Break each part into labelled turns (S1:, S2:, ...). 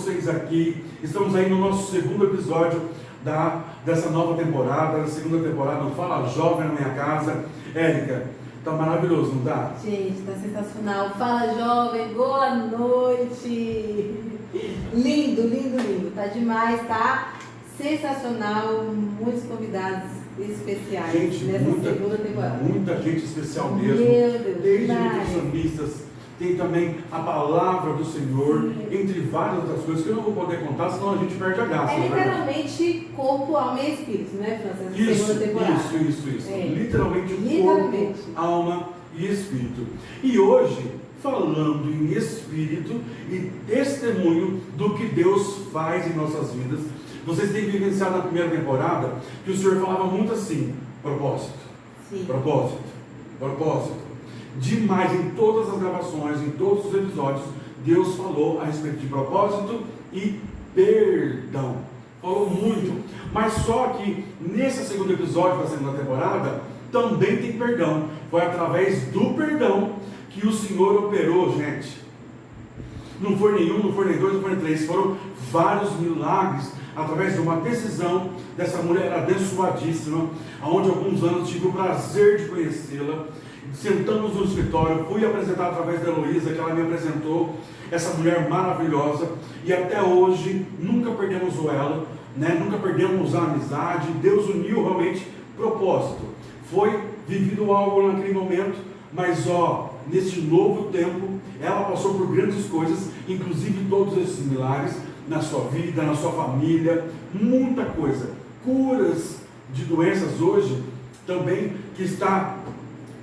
S1: vocês aqui. Estamos aí no nosso segundo episódio dessa nova temporada, da segunda temporada do Fala Jovem na Minha Casa. Érica, tá maravilhoso, não tá?
S2: Gente, tá sensacional. Fala Jovem, boa noite. Lindo, lindo, lindo. Tá demais, tá? Sensacional. Muitos convidados especiais,
S1: gente,
S2: nessa segunda temporada.
S1: Muita gente especial mesmo.
S2: Meu Deus,
S1: desde
S2: demais.
S1: nutricionistas, tem também a palavra do Senhor, entre várias outras coisas que eu não vou poder contar, senão a gente perde a graça.
S2: É literalmente corpo, alma e espírito, né, França? Segunda temporada.
S1: Isso.
S2: É.
S1: Literalmente
S2: Literalmente.
S1: corpo, alma e espírito. E hoje, falando em espírito e testemunho do que Deus faz em nossas vidas, vocês têm vivenciado na primeira temporada que o Senhor falava muito assim: propósito,
S2: Sim.
S1: propósito. Demais, em todas as gravações, em todos os episódios, Deus falou a respeito de propósito e perdão. Falou muito. Mas só que nesse segundo episódio da segunda temporada também tem perdão. Foi através do perdão que o Senhor operou, gente. Não foi nenhum, não foi nem dois, não foi nem três. Foram vários milagres através de uma decisão dessa mulher abençoadíssima, onde há alguns anos tive o prazer de conhecê-la. Sentamos no escritório, fui apresentar através da Heloísa, que ela me apresentou, essa mulher maravilhosa, e até hoje nunca perdemos o elo, né? Nunca perdemos a amizade. Deus uniu realmente propósito. Foi vivido algo naquele momento, mas neste novo tempo, ela passou por grandes coisas, inclusive todos esses milagres na sua vida, na sua família, muita coisa, curas de doenças hoje também, que está,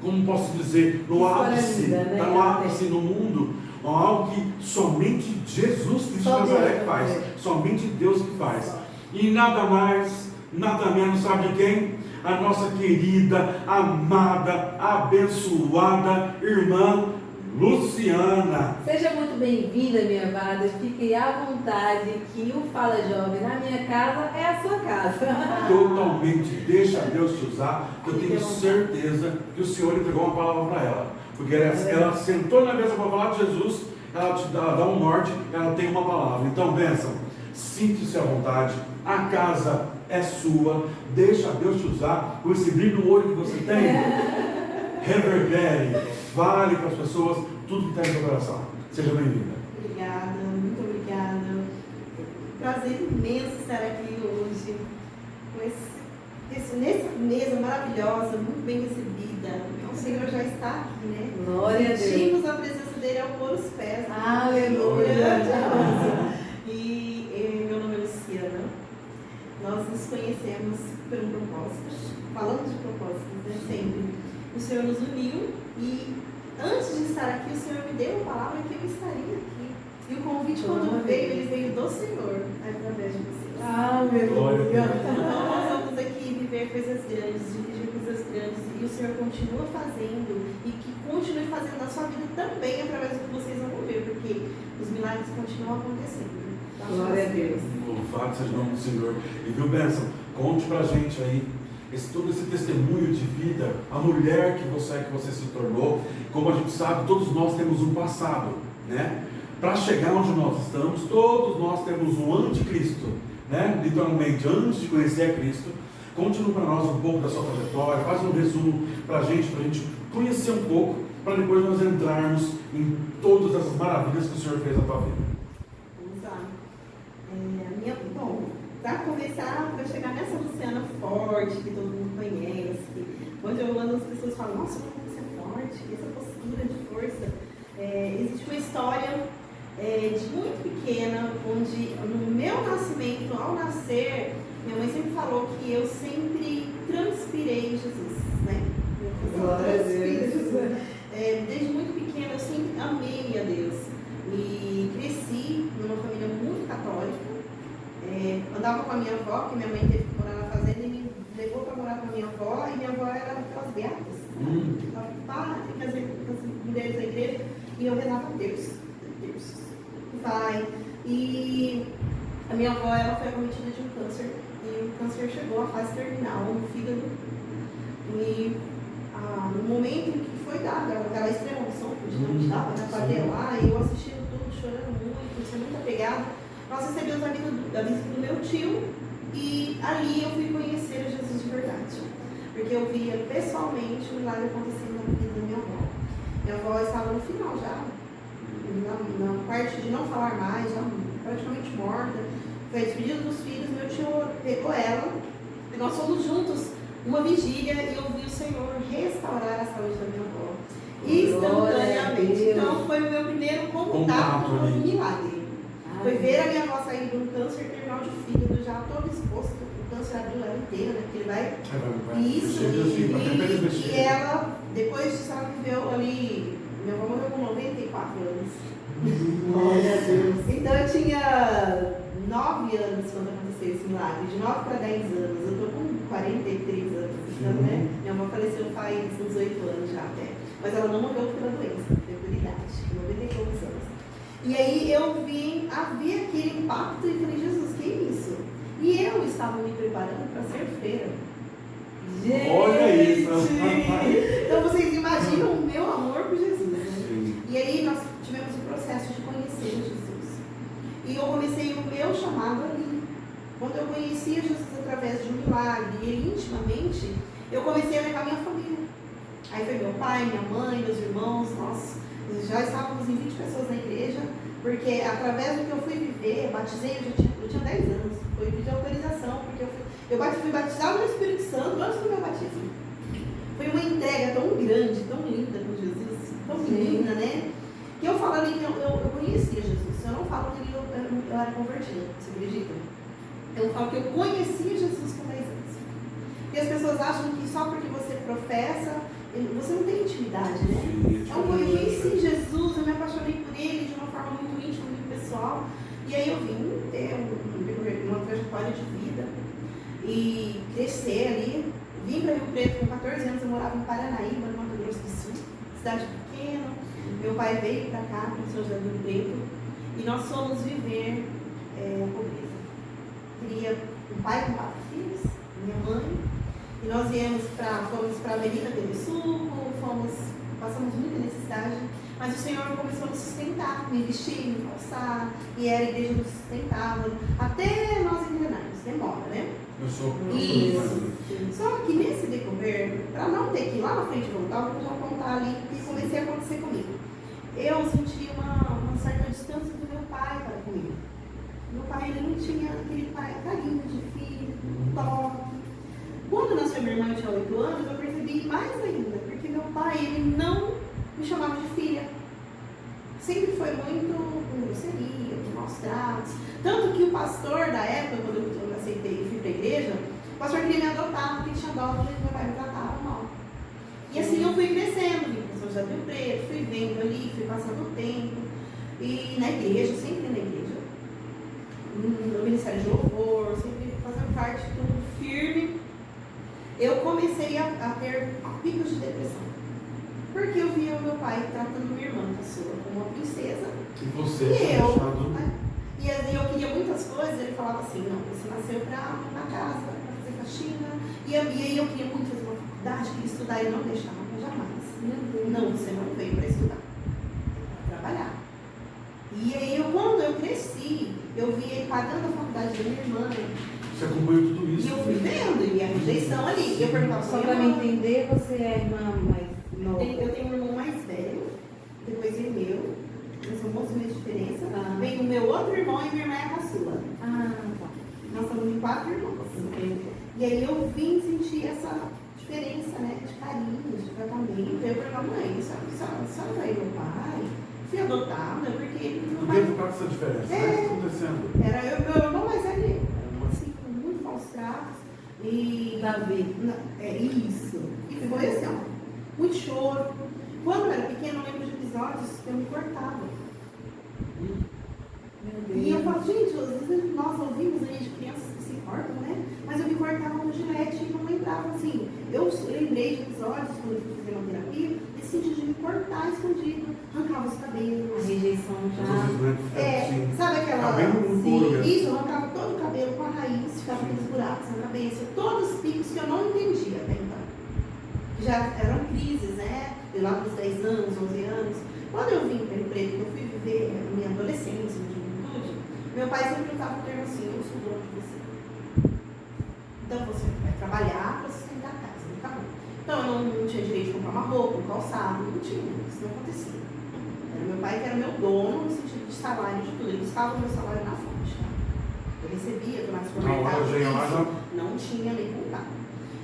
S1: como posso dizer, no ápice, está no ápice no mundo, algo que somente Jesus Cristo de Nazaré faz, somente Deus que faz. E nada mais, nada menos, sabe de quem? A nossa querida, amada, abençoada irmã Luciana.
S2: Seja muito bem-vinda, minha amada. Fique à vontade, que o Fala Jovem na minha casa é a sua casa.
S1: Totalmente, deixa Deus te usar, que eu tenho certeza que o Senhor entregou uma palavra para ela, porque ela sentou na mesa para falar de Jesus, ela te dá um norte, ela tem uma palavra. Então, bênção, sinta-se à vontade, a casa é sua, deixa Deus te usar, com esse brilho no olho que você tem, reverbere, fale para as pessoas tudo que está em seu coração. Seja bem-vinda.
S3: Obrigada, muito obrigada. Prazer imenso estar aqui hoje, nessa mesa maravilhosa, muito bem recebida. O Senhor já está aqui, né?
S2: Glória a Deus.
S3: Sentimos a presença dele ao pôr os pés.
S2: Aleluia.
S3: E meu nome é Luciana. Nós nos conhecemos por um propósito. Falando de propósitos, né? Sempre. O Senhor nos uniu e antes de estar aqui, o Senhor me deu uma palavra que eu estaria aqui. E o convite, quando veio, ele veio do Senhor, através de vocês.
S2: Aleluia.
S3: Então, nós vamos aqui viver coisas grandes, dividir coisas grandes, e o Senhor continua fazendo, e que continue fazendo na sua vida também, através do que vocês vão ver, porque os milagres continuam acontecendo.
S2: Glória a Deus.
S1: Louvado seja o nome do Senhor. E viu, bênção, conte pra gente aí todo esse testemunho de vida, a mulher que você se tornou. Como a gente sabe, todos nós temos um passado, né? Para chegar onde nós estamos, todos nós temos um anticristo, né? Literalmente, antes de conhecer a Cristo. Conte para nós um pouco da sua trajetória, faz um resumo para a gente conhecer um pouco, para depois nós entrarmos em todas essas maravilhas que o Senhor fez na tua vida.
S3: Vamos lá. Bom, para começar, para chegar nessa Luciana forte, que todo mundo conhece, onde eu ando, as pessoas falam: nossa, como você é forte, essa postura de força. Existe uma história de muito pequena, onde no meu nascimento, ao nascer, minha mãe sempre falou que eu sempre transpirei Jesus, né?
S2: Glória a Deus.
S3: Desde muito pequena eu sempre amei a Deus e cresci numa família muito católica. Andava com a minha avó, que minha mãe teve que morar na fazenda, e me levou para morar com a minha avó, e minha avó era aquelas beatas, com as mulheres da igreja, e eu rezava Deus, Pai. E a minha avó, ela foi acometida de um câncer, e o câncer chegou à fase terminal no fígado, e no momento em que foi dada aquela extrema unção que a gente dava, né, para lá, e eu assistindo tudo, chorando muito, sendo muito apegada. nós recebemos a visita do meu tio e ali eu fui conhecer Jesus de verdade. Porque eu via pessoalmente o milagre acontecendo na vida da minha avó. Minha avó estava no final já, na parte de não falar mais, já praticamente morta. Foi a despedida dos filhos, meu tio pegou ela e nós fomos juntos uma vigília e eu vi o Senhor restaurar a saúde da minha avó. Instantaneamente. Então foi o meu primeiro contato com o milagre. Foi ver a minha avó sair de um câncer terminal de fígado, já todo exposto, o câncer abriu ela inteira, né? Porque ele vai. Isso, e ela, depois disso, ela viveu ali. Minha avó morreu com 94 anos.
S2: Glória a Deus.
S3: Então eu tinha 9 anos quando aconteceu esse milagre, de 9 para 10 anos. Eu estou com 43 anos, então, né? Minha avó faleceu faz uns 8 anos já até. Mas ela não morreu pela doença, morreu por idade, 90 e poucos anos. E aí eu vi aquele impacto e falei, Jesus, que é isso? E eu estava me preparando para ser freira.
S2: Gente!
S1: Olha isso!
S3: Então vocês imaginam o meu amor por Jesus, né? E aí nós tivemos o processo de conhecer Jesus. E eu comecei o meu chamado ali. Quando eu conhecia Jesus através de um milagre, e ele intimamente, eu comecei a levar minha família. Aí foi meu pai, minha mãe, meus irmãos, nós já estávamos em 20 pessoas na igreja, porque através do que eu fui viver, batizei, eu tinha 10 anos, foi pedir autorização, porque eu fui batizada no Espírito Santo antes do meu batismo. Foi uma entrega tão grande, tão linda com Jesus, tão linda, né? Que eu falo ali que eu conhecia Jesus, eu não falo que eu era convertida, você acredita? Eu falo que eu conhecia Jesus com 10 anos. Porque as pessoas acham que só porque você professa, você não tem intimidade, né? Eu conheci Jesus, eu me apaixonei por ele de uma forma muito íntima, muito pessoal. E aí eu vim ter uma trajetória de vida e crescer ali. Vim para Rio Preto com 14 anos, eu morava em Paranaíba, no Mato Grosso do Sul, cidade pequena. Meu pai veio para cá, para São José do Rio Preto, e nós fomos viver a pobreza. Queria um pai com 4 filhos, minha mãe. E nós fomos para a Avenida Pelo Suco, passamos muita necessidade, mas o Senhor começou a nos sustentar, me vestir, me calçar, e era a igreja que nos sustentava, até nós engrenarmos, demora, né? Isso. Só que nesse decorrer, para não ter que ir lá na frente voltar, eu vou já contar ali o que comecei a acontecer comigo. Eu senti uma certa distância do meu pai para comigo. Meu pai, ele não tinha aquele carinho de filho, toque. Quando nasceu minha irmã, eu tinha 8 anos, eu percebi mais ainda, porque meu pai, ele não me chamava de filha. Sempre foi muito com grosseria, com maus tratos. Tanto que o pastor da época, quando eu aceitei e fui para a igreja, o pastor queria me adotar, porque tinha dó do jeito que meu pai me tratava mal. E assim eu fui crescendo, vim para São José do Rio Preto, fui vendo ali, fui passando o tempo. E na igreja, sempre na igreja, no Ministério de Louvor, sempre fazendo parte de tudo firme. Eu comecei a ter picos de depressão. Porque eu via o meu pai tratando minha irmã, caçula, como uma princesa.
S1: E você achado...
S3: E eu queria muitas coisas, ele falava assim, não, você nasceu para na casa, para fazer faxina. E aí eu queria muito fazer uma faculdade, queria estudar, e não deixava, jamais. Não, você não veio para estudar, para trabalhar. E aí quando eu cresci, eu vi ele pagando a faculdade da minha irmã.
S1: Você acompanhou tudo isso?
S3: E eu fui vendo, e a rejeição ali. Eu perguntava
S2: só para me entender, você é a irmã mais nova?
S3: Eu tenho um irmão mais velho, depois vem meu, nós somos 11 meses de diferença. Vem o meu outro irmão e minha irmã é a caçula.
S2: Tá.
S3: Nós somos em 4 irmãos. E aí eu vim sentir essa diferença, né, de carinho, de tratamento. Eu falei, mãe, sabe aí meu pai? Fui adotada, porque meu pai...
S1: Por que essa diferença? O que está acontecendo?
S3: Era meu irmão mais velho, assim, com muito maus tratos. E...
S2: Davi.
S3: É isso. E foi assim, ó, muito choro. Quando eu era pequena, eu lembro de episódios que eu me cortava. E eu falo, gente, às vezes nós ouvimos aí de crianças que se cortam, né? Mas eu me cortava no gilete e não lembrava, assim. Eu lembrei de episódios, quando eu fui fazer uma terapia, esse sentido de me cortar escondido, arrancava os cabelos.
S2: A rejeição já.
S3: Sabe aquela...
S1: Sim,
S3: isso, eu arrancava todo o cabelo com a raiz, ficava aqueles buracos na cabeça, todos os picos que eu não entendia até então. Já eram crises, né? De lá dos 10 anos, 11 anos. Quando eu vim para Rio Preto, eu fui viver a minha adolescência, minha juventude, Meu pai sempre usava o termo assim, eu sou dono de você. Então você vai trabalhar para sustentar a casa, não acabou. Então eu não tinha direito de comprar uma roupa, um calçado, não tinha, isso não acontecia. Era meu pai que era meu dono no sentido de salário, de tudo, ele buscava o meu salário na fonte, tá? Eu recebia, tomava supermercado, não tinha nem contato.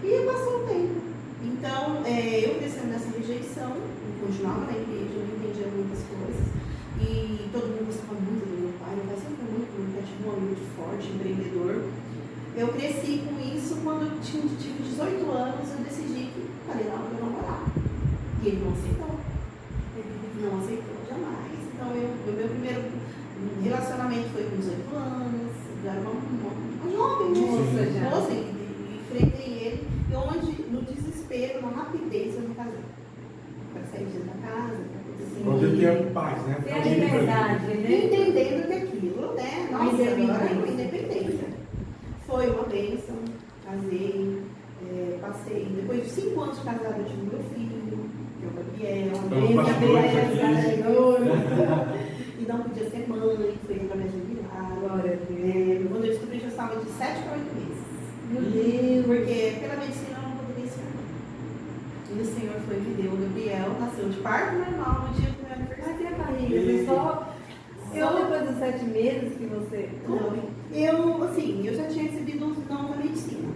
S3: E passou o tempo. Então, eu crescendo nessa rejeição, eu continuava na igreja, eu não entendia muitas coisas. E todo mundo gostava muito do meu pai sempre foi muito comunicativo, um homem muito forte, empreendedor. Eu cresci com isso quando eu tive 18 anos, eu decidi que falei, não, eu não vou namorar. E ele não aceitou. Ele não aceitou jamais. Então, o meu primeiro relacionamento foi com 18 anos, eu era uma jovem, moça, e enfrentei ele, e onde, no desespero, na rapidez, eu me casei. Para sair de dentro da casa, para poder assim.
S1: Quando tem paz, né?
S2: Tem a liberdade, né?
S3: Entendendo que aquilo, né? Nossa, agora é uma independência. Foi uma bênção, casei, passei. Depois de 5 anos de casada, eu tive meu filho, que é o Gabriel. E não podia ser mãe, foi através de um milagre. Quando eu descobri, já estava de 7 para 8 meses.
S2: Meu Deus!
S3: Porque pela medicina eu não poderia ser mãe. E o Senhor foi que deu o Gabriel, nasceu de parto normal no dia do meu aniversário.
S2: Mas e a barriga? Foi só depois dos 7 meses que você...
S3: Eu já tinha recebido uns não da medicina.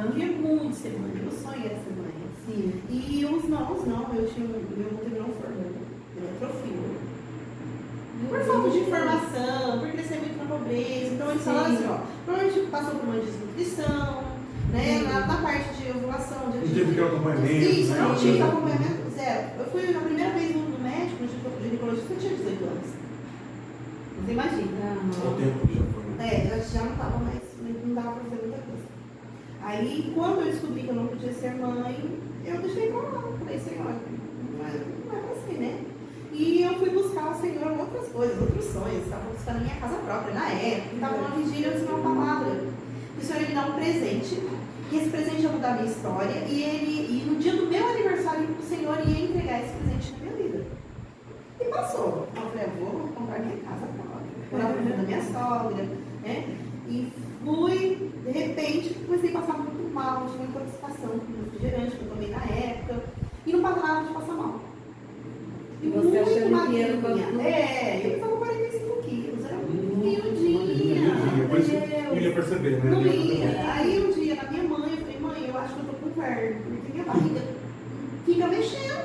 S3: Eu queria muito ser mãe, meu sonho era ser mãe.
S2: Sim.
S3: E os não, eu tinha meu útero não formou, ele atrofiou. Por falta de informação, por crescer muito na pobreza. Então eles falaram assim, ó, provavelmente passou por uma desnutrição, né? Na parte de ovulação, de
S1: Não teve que acompanhamento.
S3: Isso, não tive acompanhamento zero. Eu fui na primeira vez no médico, no ginecologista, eu tinha 18 anos. Você imagina.
S1: O tempo que já foi, né?
S3: Já não estava mais, não dava para fazer muita coisa. Aí, quando eu descobri que eu não podia ser mãe, eu deixei pra lá. Falei, Senhor, não é pra ser, né? E eu fui buscar o Senhor outras coisas, outros sonhos. Estava buscando a minha casa própria na época. Estava numa vigília, eu disse uma palavra. O Senhor me dá um presente. E esse presente ia mudar a minha história. E no dia do meu aniversário, o Senhor ia entregar esse presente na minha vida. E passou. Eu falei, eu vou comprar minha casa própria. Morava na da minha sogra, né? E fui, de repente, comecei a passar muito mal. Tive uma intoxicação com refrigerante que eu tomei na época. E não passava de passar mal.
S2: E você achando que era
S3: eu estava 45 quilos, era muito miudinha.
S1: Depois não ia perceber, né?
S3: Não ia. Aí um dia, na minha mãe, eu falei, mãe, eu acho que eu tô com verme, porque minha barriga fica mexendo.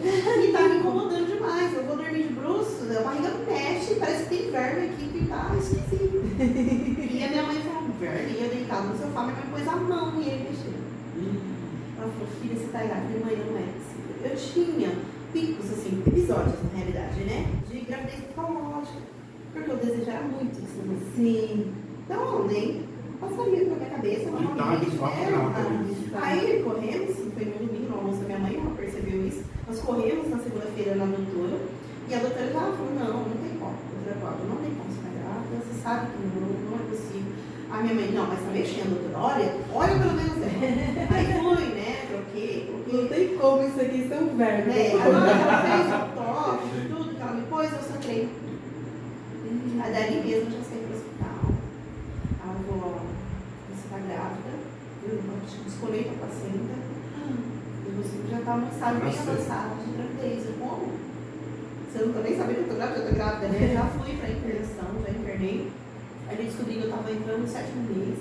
S3: E tá me incomodando demais. Eu vou dormir de bruços, a barriga mexe, parece que tem verme aqui que tá esquisito. E a minha mãe falou, verme, e eu deitado no sofá, minha mãe pôs a mão e ele mexeu. Ela falou, filha, você tá grávida? Eu falei, mãe, não é possível. Eu tinha picos, assim, episódios na realidade, né? De gravidez psicológica. Porque eu desejava muito isso.
S2: Sim.
S3: Então eu nem passaria pela minha cabeça. Aí corremos, foi no domingo, no almoço da minha mãe, ela percebeu isso. Nós corremos na segunda-feira na doutora. E a doutora já falou, não tem como. A doutora Cláudia, não tem como você estar grávida, você sabe que não é possível. A minha mãe, não, mas tá mexendo, doutora, olha pelo menos ela. Aí fui, né, troquei.
S2: Não tem como isso aqui ser um verme.
S3: Ela fez o toque, tudo que ela me pôs, eu sangrei. Aí dali mesmo eu já saí pro hospital. Ela falou, você tá grávida, eu escolhi a placenta, e você já tá num estado bem avançado de gravidez. Eu, como? Você não tá nem sabendo que eu tô grávida, eu tô grávida, né? Já fui pra internação, já internei. Aí eu descobri que eu estava entrando no 7º mês,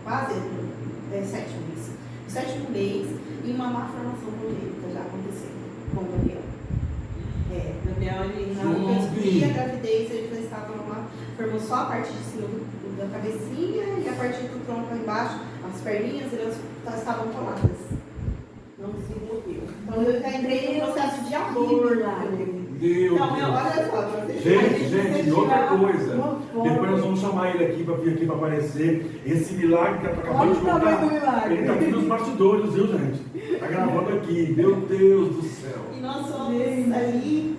S3: quase entrando, 7º mês. No 7º mês, e uma má formação congênita já aconteceu com o Gabriel. Gabriel, ele eu descobri a gravidez, ele já estava formou só a parte de cima da cabecinha e a parte do tronco embaixo, as perninhas, elas estavam coladas. Não desenvolveu. Então eu já entrei no processo de amor lá.
S1: Deus.
S3: Não, olha só.
S1: Gente, e outra coisa. Depois nós vamos chamar ele aqui para vir aqui para aparecer. Esse milagre que acabou de contar. Ele está aqui nos bastidores, viu, gente? Está gravando aqui. Meu Deus do céu.
S3: E nós fomos ali,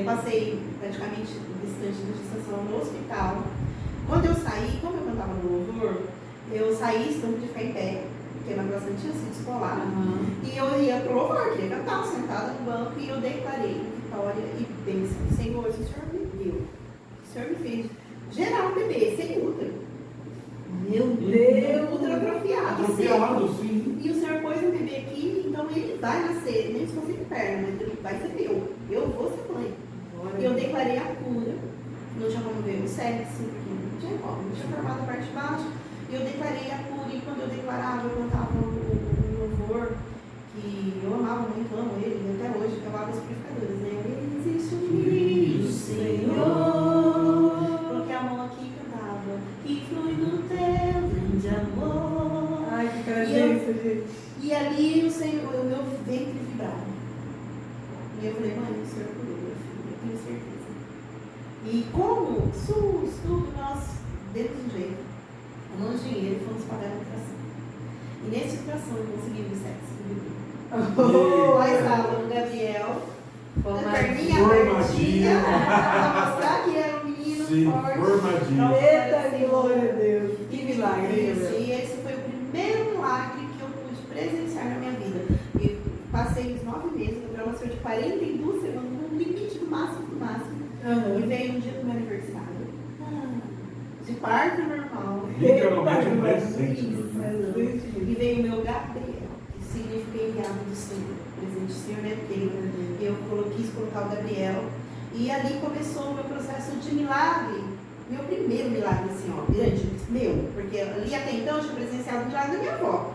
S3: passei praticamente o restante da gestação no hospital. Quando eu saí, como eu cantava no louvor, eu saí, estando de ficar em pé, porque a graça tinha sido escolar. E eu ia pro louvor, queria cantar, sentada no banco, e eu declarei vitória e bênção. Senhor, se o Senhor me deu, se o Senhor me fez gerar um bebê sem útero.
S2: Meu Deus!
S3: Útero atrofiado.
S1: Atrofiado,
S3: seco.
S1: sim.
S3: E o Senhor pôs um bebê aqui, então ele vai nascer, nem se fosse perna, mas ele vai ser meu. Eu vou ser mãe. E eu declarei a cura. Não tinha como ver o sexo, porque não tinha como, não tinha formado a parte de baixo. E eu declarei a cura, e quando eu declarava, eu cantava um louvor que eu amava muito, amo ele, e até hoje, que é o Águas Purificadoras, né? Existe um filho, Senhor. Coloquei a mão aqui e cantava, que flui do teu grande amor.
S2: Ai, que presença, gente.
S3: E ali o Senhor, o meu ventre vibrava. E eu falei, mãe, o Senhor curou meu filho, eu tenho certeza. E como SUS, tudo, nós demos um jeito, amamos dinheiro e fomos pagar a ultrassom. E nesse ultrassom conseguimos sexo com o bebê. Lá estava o Gabriel, com a perninha abertinha, para mostrar que era um menino
S1: Sim,
S3: forte.
S1: formadinho.
S2: Eita, glória a Deus. Que milagre.
S3: Isso, e esse foi o primeiro milagre que eu pude presenciar na minha vida. E passei os 9 meses, o programa foi de 42 semanas, no limite do máximo do máximo. E veio um dia do meu aniversário. De parto normal.
S1: Literalmente um presente, meu Deus.
S3: E veio o meu Gabriel, que significa enviado do Senhor. Presente do Senhor, né? Porque eu quis colocar o Gabriel. E ali começou o meu processo de milagre. Meu primeiro milagre, assim, ó, grande, meu. Porque ali até então eu tinha presenciado o milagre da minha avó.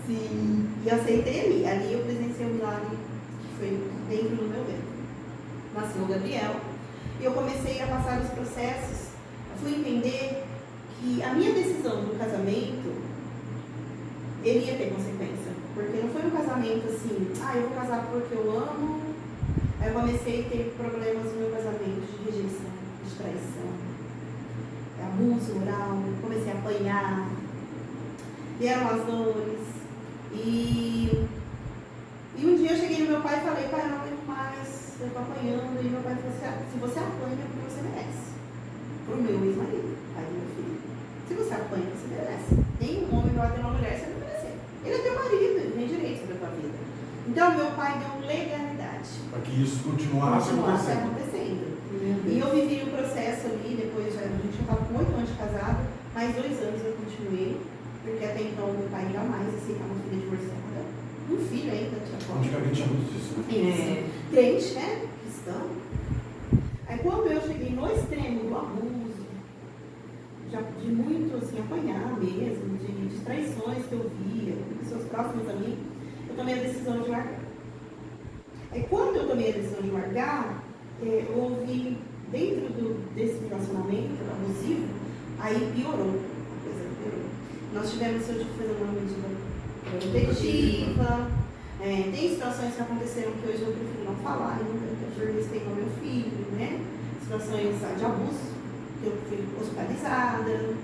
S2: Sim.
S3: E eu aceitei ali. Ali eu presenciei o milagre que foi dentro do meu ventre. Nasceu o Gabriel. E eu comecei a passar os processos. Eu fui entender que a minha decisão do casamento, ele ia ter consequência. Porque não foi um casamento assim, eu vou casar porque eu amo. Aí eu comecei a ter problemas no meu casamento de rejeição, de traição, abuso moral, comecei a apanhar, vieram as dores. E um dia eu cheguei no meu pai e falei, pai, eu não aguento mais, eu estou apanhando. E meu pai falou assim, se você apanha, é porque você merece. Para o meu ex-marido, pai do meu filho. Se você apanha, você merece. Nenhum homem vai bater uma mulher, você não merece. Ele é teu marido, ele tem direito sobre a tua vida. Então, meu pai deu legalidade.
S1: Para que isso continuasse acontecendo.
S3: E eu vivi um processo ali, depois a gente já estava com 8 anos de casado, mais 2 anos eu continuei, porque até então meu pai jamais aceitava uma filha divorciada. Um filho ainda tinha como.
S1: Antigamente tinha muito disso, né?
S3: Crente, né? Cristão. Aí quando eu cheguei no extremo do abuso, de muito assim, apanhar mesmo, de traições que eu via, pessoas próximas a mim, eu tomei a decisão de largar. Aí quando eu tomei a decisão de largar, houve, dentro desse relacionamento abusivo, aí piorou, a coisa piorou. Nós tivemos, eu tive que fazer uma medida protetiva, tem situações que aconteceram que hoje eu prefiro não falar, por respeito ao meu filho, né? Situações de abuso, que eu fui hospitalizada,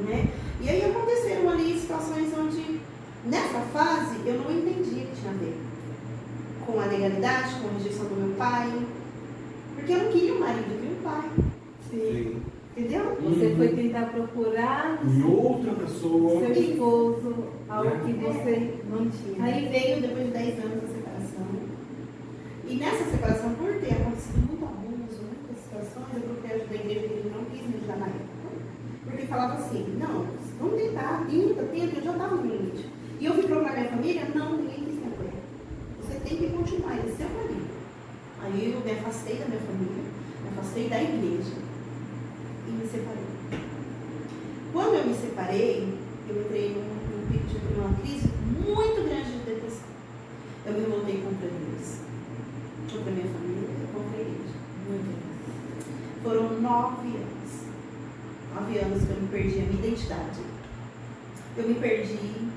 S3: né? E aí aconteceram ali situações onde, nessa fase, eu não entendia o que tinha a ver com a legalidade, com a rejeição do meu pai, porque eu não queria um marido, eu queria um pai.
S1: Sim.
S3: Entendeu?
S2: Você foi tentar procurar
S1: Em outra pessoa.
S2: seu esposo algo que você não tinha.
S3: Aí veio, depois de 10 anos, a separação. E nessa separação, por ter acontecido muito abuso, muitas situações, eu procurei ajuda da igreja, que ele não quis me ajudar na época. Porque falava assim, não, vamos tentar, tenta, eu já estava no limite. E eu fui procurar minha família, não, ninguém quis me apoiar. Você tem que continuar, ele é seu marido. Aí eu me afastei da minha família, me afastei da igreja e me separei. Quando eu me separei, eu entrei num pico de uma crise muito grande de depressão. Eu me revoltei contra Deus, contra minha família, contra a igreja. Foram 9 anos. 9 anos que eu me perdi a minha identidade. Eu me perdi,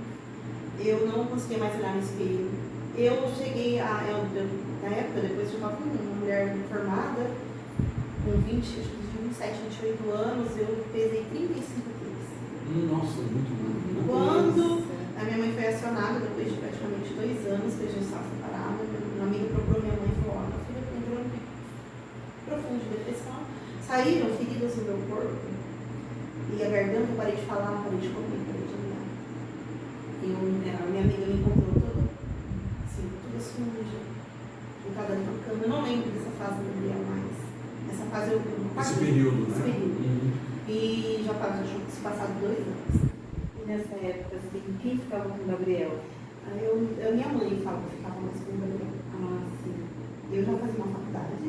S3: eu não conseguia mais olhar no espelho. Eu cheguei na época, depois eu estava com uma mulher formada, com 27, 28 anos, eu pesei 35 quilos.
S1: Nossa, muito bom.
S3: Quando a minha mãe foi acionada, depois de praticamente 2 anos que a gente estava separada, uma amiga procurou minha mãe e falou, minha filha entrou num profundo de depressão, saíram feridas no meu corpo, e a garganta, eu parei de falar, parei de comer, parei de andar. E a minha amiga me encontrou toda, assim, toda suja, deitada na cama. Eu não lembro dessa fase do Gabriel mais. Essa fase eu
S1: Esse período, né?
S3: Esse período.
S1: Uhum.
S3: E Isso passado 2 anos.
S2: E nessa época, assim, quem ficava com o Gabriel?
S3: Aí minha mãe fala que ficava mais com o Gabriel.
S2: Ah, sim.
S3: Eu já fazia uma faculdade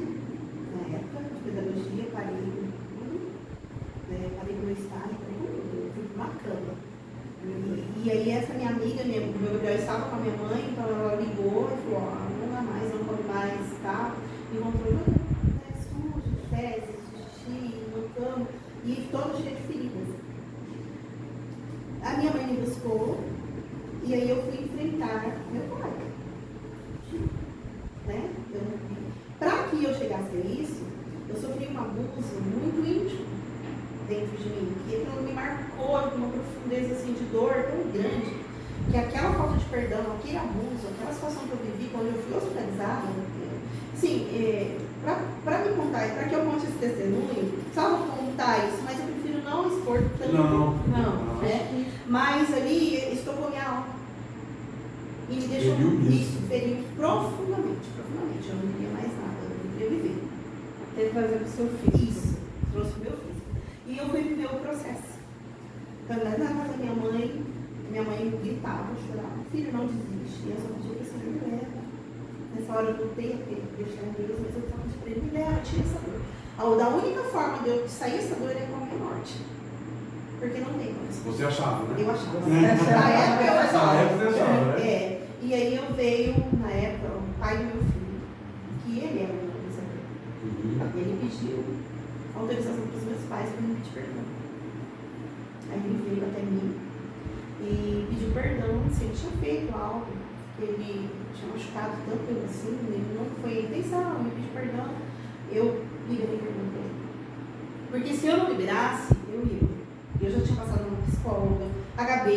S3: na época de pedagogia, parei no meu estágio, eu fui para uma cama. E aí essa minha amiga, o meu Gabriel estava com a minha mãe, então ela ligou e falou, não dá mais, não come mais, tá? Encontrou sujo, de fezes, de xixi, no cama, e todo cheio de feridas. A minha mãe me buscou, e aí eu fui enfrentar meu pai. Né? Para que eu chegasse a isso, eu sofri um abuso muito íntimo dentro de mim, que aquilo me marcou com uma profundeza assim, de dor tão grande, que aquela falta de perdão, aquele abuso, aquela situação que eu vivi quando eu fui hospitalizada, assim, para me contar e para que eu conte esse testemunho, precisava contar isso, mas eu prefiro não expor tanto.
S1: Não.
S3: Né? Mas ali estocou minha alma. E me deixou isso, feriu profundamente. Eu não queria mais nada, eu não queria viver.
S2: Até fazer o seu filho.
S3: Isso, trouxe o meu filho. E eu fui viver o processo. Quando eu na casa da minha mãe gritava, chorava, filho, não desiste. E eu só pedia para o Senhor, me leva. Nessa hora eu voltei a deixar em Deus, mas eu estava para ele, me leva, tira essa dor. A única forma de eu sair essa dor é com a minha morte. Porque não tem como.
S1: Você achava, né?
S3: Eu achava.
S2: Na
S3: época eu achava.
S1: Na época você achava, né?
S3: E aí eu veio, na época, o pai do meu filho, que ele era o meu organizador. Ele pediu autorização para os meus pais para me pedir perdão. Aí ele veio até mim e pediu perdão, se ele tinha feito algo, que ele tinha machucado tanto eu assim, ele não foi a intenção, me pediu perdão, eu liberei perdão para ele. Porque se eu não liberasse, eu ia. Eu já tinha passado numa psicóloga, HB,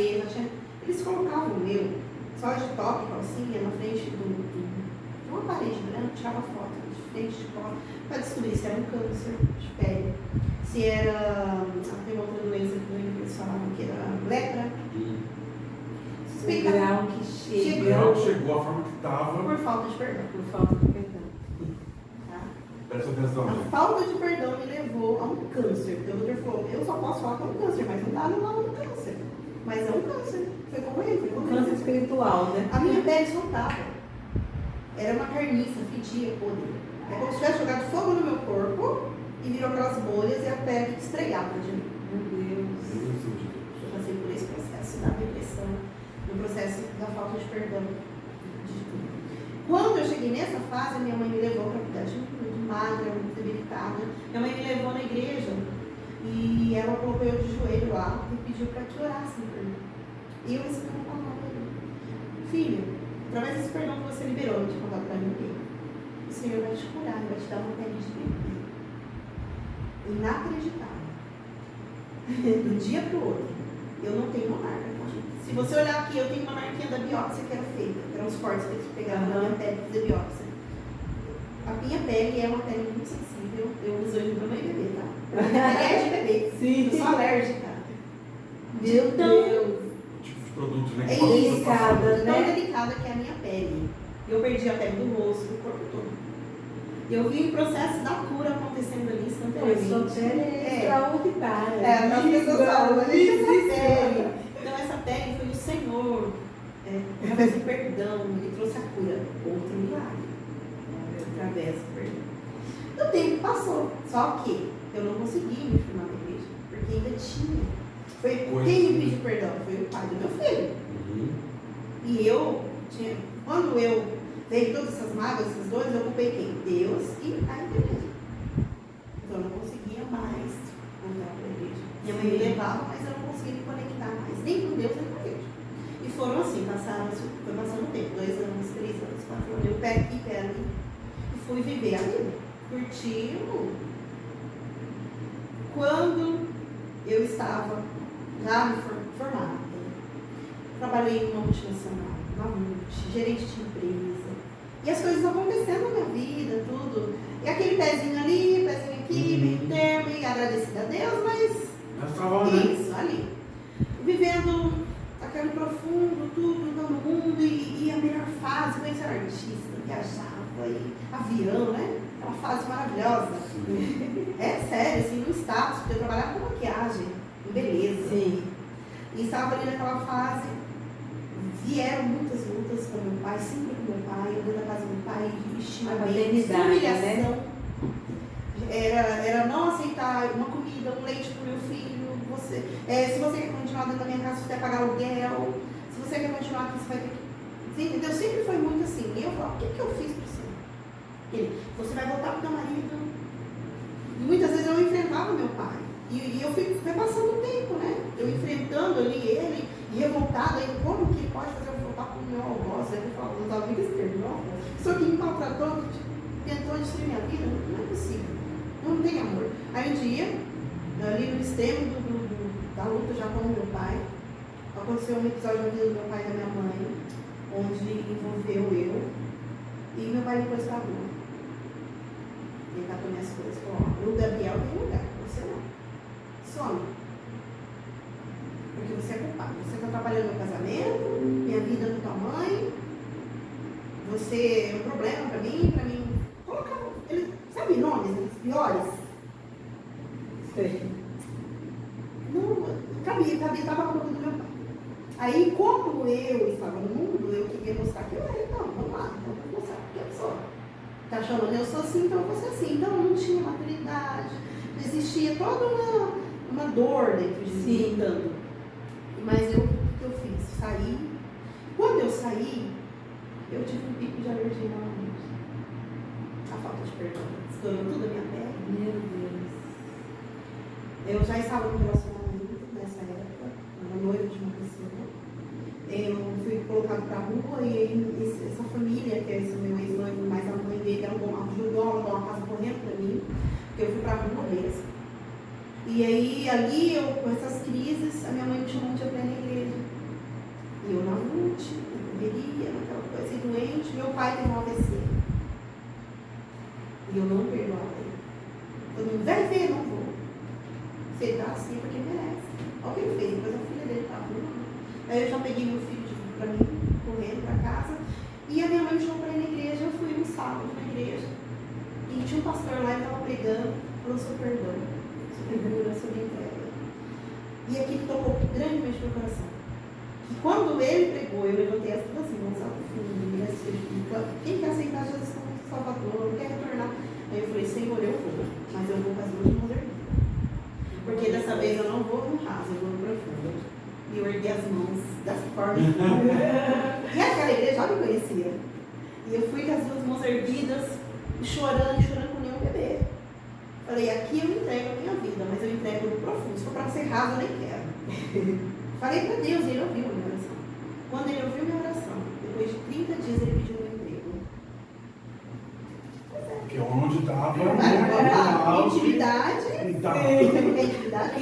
S3: eles colocavam o meu, só de toque, calcinha, na frente de uma parede branca, tirava foto de frente de fora, para descobrir se era um câncer de pele, se era, tem uma outra doença que eles falavam que era lepra.
S2: O grau que chega.
S1: O grau que chegou, a forma que estava.
S3: Por falta de perdão.
S2: Por falta de perdão.
S3: Tá?
S1: Presta atenção,
S3: A
S1: gente.
S3: falta de perdão me levou a um câncer. O doutor falou, eu só posso falar que é um câncer, mas não dá no nome do câncer. Mas é um câncer. Foi como ele, foi como
S2: Câncer
S3: ele.
S2: espiritual, né?
S3: A minha pele soltava. Era uma carniça, fedia, podre. É como se tivesse jogado fogo no meu corpo e virou aquelas bolhas e a pele estreava de mim.
S2: Meu Deus.
S3: Eu passei por esse processo da depressão, no processo da falta de perdão. De tudo. Quando eu cheguei nessa fase, minha mãe me levou para cuidar de mim, muito magra, muito debilitada. Minha mãe me levou na igreja e ela colocou eu de joelho lá e pediu para que orassem por mim. E eu recebi uma palavra. Filha, através desse perdão que você liberou, eu tinha contado para ninguém, o Senhor vai te curar, vai te dar uma pele de bebê. Inacreditável. De um dia para o outro, eu não tenho uma marca. Se você olhar aqui, eu tenho uma marquinha da biópsia que era feita, que eram os cortes que eles pegavam na minha pele para fazer biópsia. A minha pele é uma pele muito sensível, eu uso hoje para mãe bebê, tá? A minha pele é de bebê,
S2: Sim.
S3: eu sou alérgica.
S2: Meu Deus.
S1: Tipo de produto, né?
S3: É
S1: Que pode
S3: isso,
S1: passar.
S2: Delicada,
S3: tão
S2: né?
S3: delicada que é a minha pele. Eu perdi a pele do rosto, do corpo todo. Eu vi o processo da cura acontecendo ali
S2: Pois sua
S3: instantaneamente.
S2: pele é extraordinária.
S3: As pessoas falam, "Olha essa
S2: Isso.
S3: pele." Então essa pele foi o Senhor, através do perdão, ele trouxe a cura. Outro milagre. Através do perdão. O tempo passou, só que eu não consegui me firmar na igreja, porque ainda tinha. Quem me pediu perdão foi o pai do meu filho. E eu tinha, quando eu veio todas essas mágoas, essas dores, eu culpei quem? Deus e a igreja. Então eu não conseguia mais voltar para a igreja. Minha mãe me levava, mas eu não conseguia me conectar mais, nem com Deus, nem com a igreja. E foram assim, foi passando o tempo, 2 anos, 3 anos, 4 anos, eu pé aqui, pé ali, e fui viver a vida, curtir o mundo. Quando eu estava já me formada, trabalhei numa multinacional, gerente de empresa, e as coisas acontecendo na minha vida, tudo, e aquele pezinho ali, pezinho aqui, meio termo, e agradecida a Deus, mas isso, ali, vivendo aquele profundo, tudo, no mundo, e a melhor fase, conhecer artista, viajava, e avião, né? Aquela fase maravilhosa. É sério, assim, no status, porque eu trabalhava com maquiagem, beleza.
S2: Sim.
S3: E estava ali naquela fase, vieram muitas lutas com meu pai, sempre com meu pai, eu dentro da casa do meu pai,
S2: A maternidade,
S3: humilhação. Era não aceitar uma comida, um leite para o meu filho. Se você quer continuar dentro da minha casa, você vai pagar aluguel. Se você quer continuar aqui, você vai ter que. Você entendeu? Sempre foi muito assim. E eu falo, o que eu fiz para você? Ele, você vai voltar para o teu marido. E muitas vezes eu enfrentava meu pai. E eu fui passando o tempo, né? Eu enfrentando ali ele, revoltada, como que ele pode fazer eu voltar para o meu algoz? Eu falo, não estava muito externo, meu algoz. Só que me maltratou, tentou destruir minha vida, não é possível. Não tem amor. Aí um dia, ali no extremo da luta já com o meu pai, aconteceu um episódio na vida do meu pai e da minha mãe, onde envolveu eu, e meu pai me pôs pra rua. Ele catou minhas coisas e falou, ó, o Gabriel tem lugar, você não. Some. Porque você é culpado. Você está atrapalhando meu casamento, minha vida com tua mãe, você é um problema pra mim. Colocava, ele, sabe nomes, os piores?
S2: Sei.
S3: Não, estava com o do meu pai. Aí, como eu estava no mundo, eu queria mostrar que eu era, então, vamos lá, então vou mostrar que eu sou. Tá chamando, eu sou assim, então eu vou ser assim. Então, não tinha maturidade, existia toda uma dor dentro de mim, lutando. Mas o que eu fiz? Saí. Quando eu saí, eu tive um pico de alergia novamente. A falta de perdão estourou tudo a minha pele.
S2: Meu Deus.
S3: Eu já estava no relacionamento nessa época, era noiva de uma pessoa. Eu fui colocado para a rua e aí, essa família, que é esse meu ex-noivo, mais a mãe dele, ajudou a alugar uma casa correndo para mim, porque eu fui para a rua mesmo. E aí, ali, com essas crises, a minha mãe me chamou um dia para ir na igreja. E eu na lute, na correria, naquela coisa, doente. Meu pai teve um AVC. E eu não perdoava ele. Eu não vai ver, não vou. Você está assim porque merece. Olha o que ele fez, depois a filha dele estava ruim. Aí eu já peguei meu filho para mim, correndo para casa. E a minha mãe me chamou para ir na igreja. Eu fui no sábado na igreja. E tinha um pastor lá que estava pregando, falou sobre perdão, sobre cura, sobre entrega. E aquilo tocou grandemente meu coração. E quando ele pregou, eu levantei as duas mãos ao fundo, e quem quer aceitar Jesus como Salvador, não quer retornar. Aí eu falei, Senhor, eu vou, mas eu vou com as duas mãos erguidas. Porque dessa vez eu não vou no raso, eu vou no profundo. E eu ergui as mãos dessa forma. E aquela igreja já me conhecia. E eu fui com as duas mãos erguidas, chorando com nenhum bebê. Falei, aqui eu entrego a minha vida, mas eu entrego no profundo. Se for para ser raso, eu nem quero. Falei para Deus, e ele ouviu a minha oração. Quando ele ouviu a minha oração, depois de 30 dias ele pediu meu emprego. Pois é.
S1: Que onde estava
S3: Intimidade. Intimidade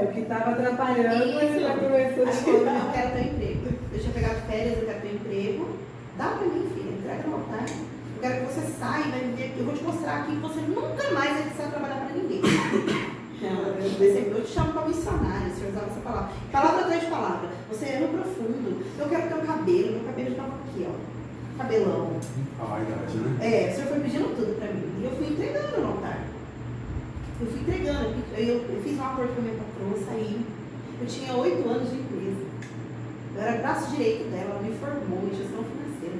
S2: O que estava atrapalhando, você já começou a
S3: Aí eu falei, eu quero ter emprego. Eu tinha pegado férias, eu quero ter emprego. Dá para mim, filha, entrega no altar. Eu quero que você saia e vai viver. Eu vou te mostrar aqui que você nunca mais vai precisar trabalhar para ninguém. Eu te chamo para missionária, o senhor usava essa palavra. Palavra atrás de palavra. Você é no profundo. Eu quero ter um cabelo. Meu cabelo estava aqui, ó. Cabelão.
S1: A vaidade, né?
S3: O senhor foi pedindo tudo para mim. E eu fui entregando no altar. Eu fui entregando. Eu fiz um acordo com a minha patroa, saí. Eu tinha 8 anos de empresa. Eu era braço direito dela, ela me formou em gestão financeira.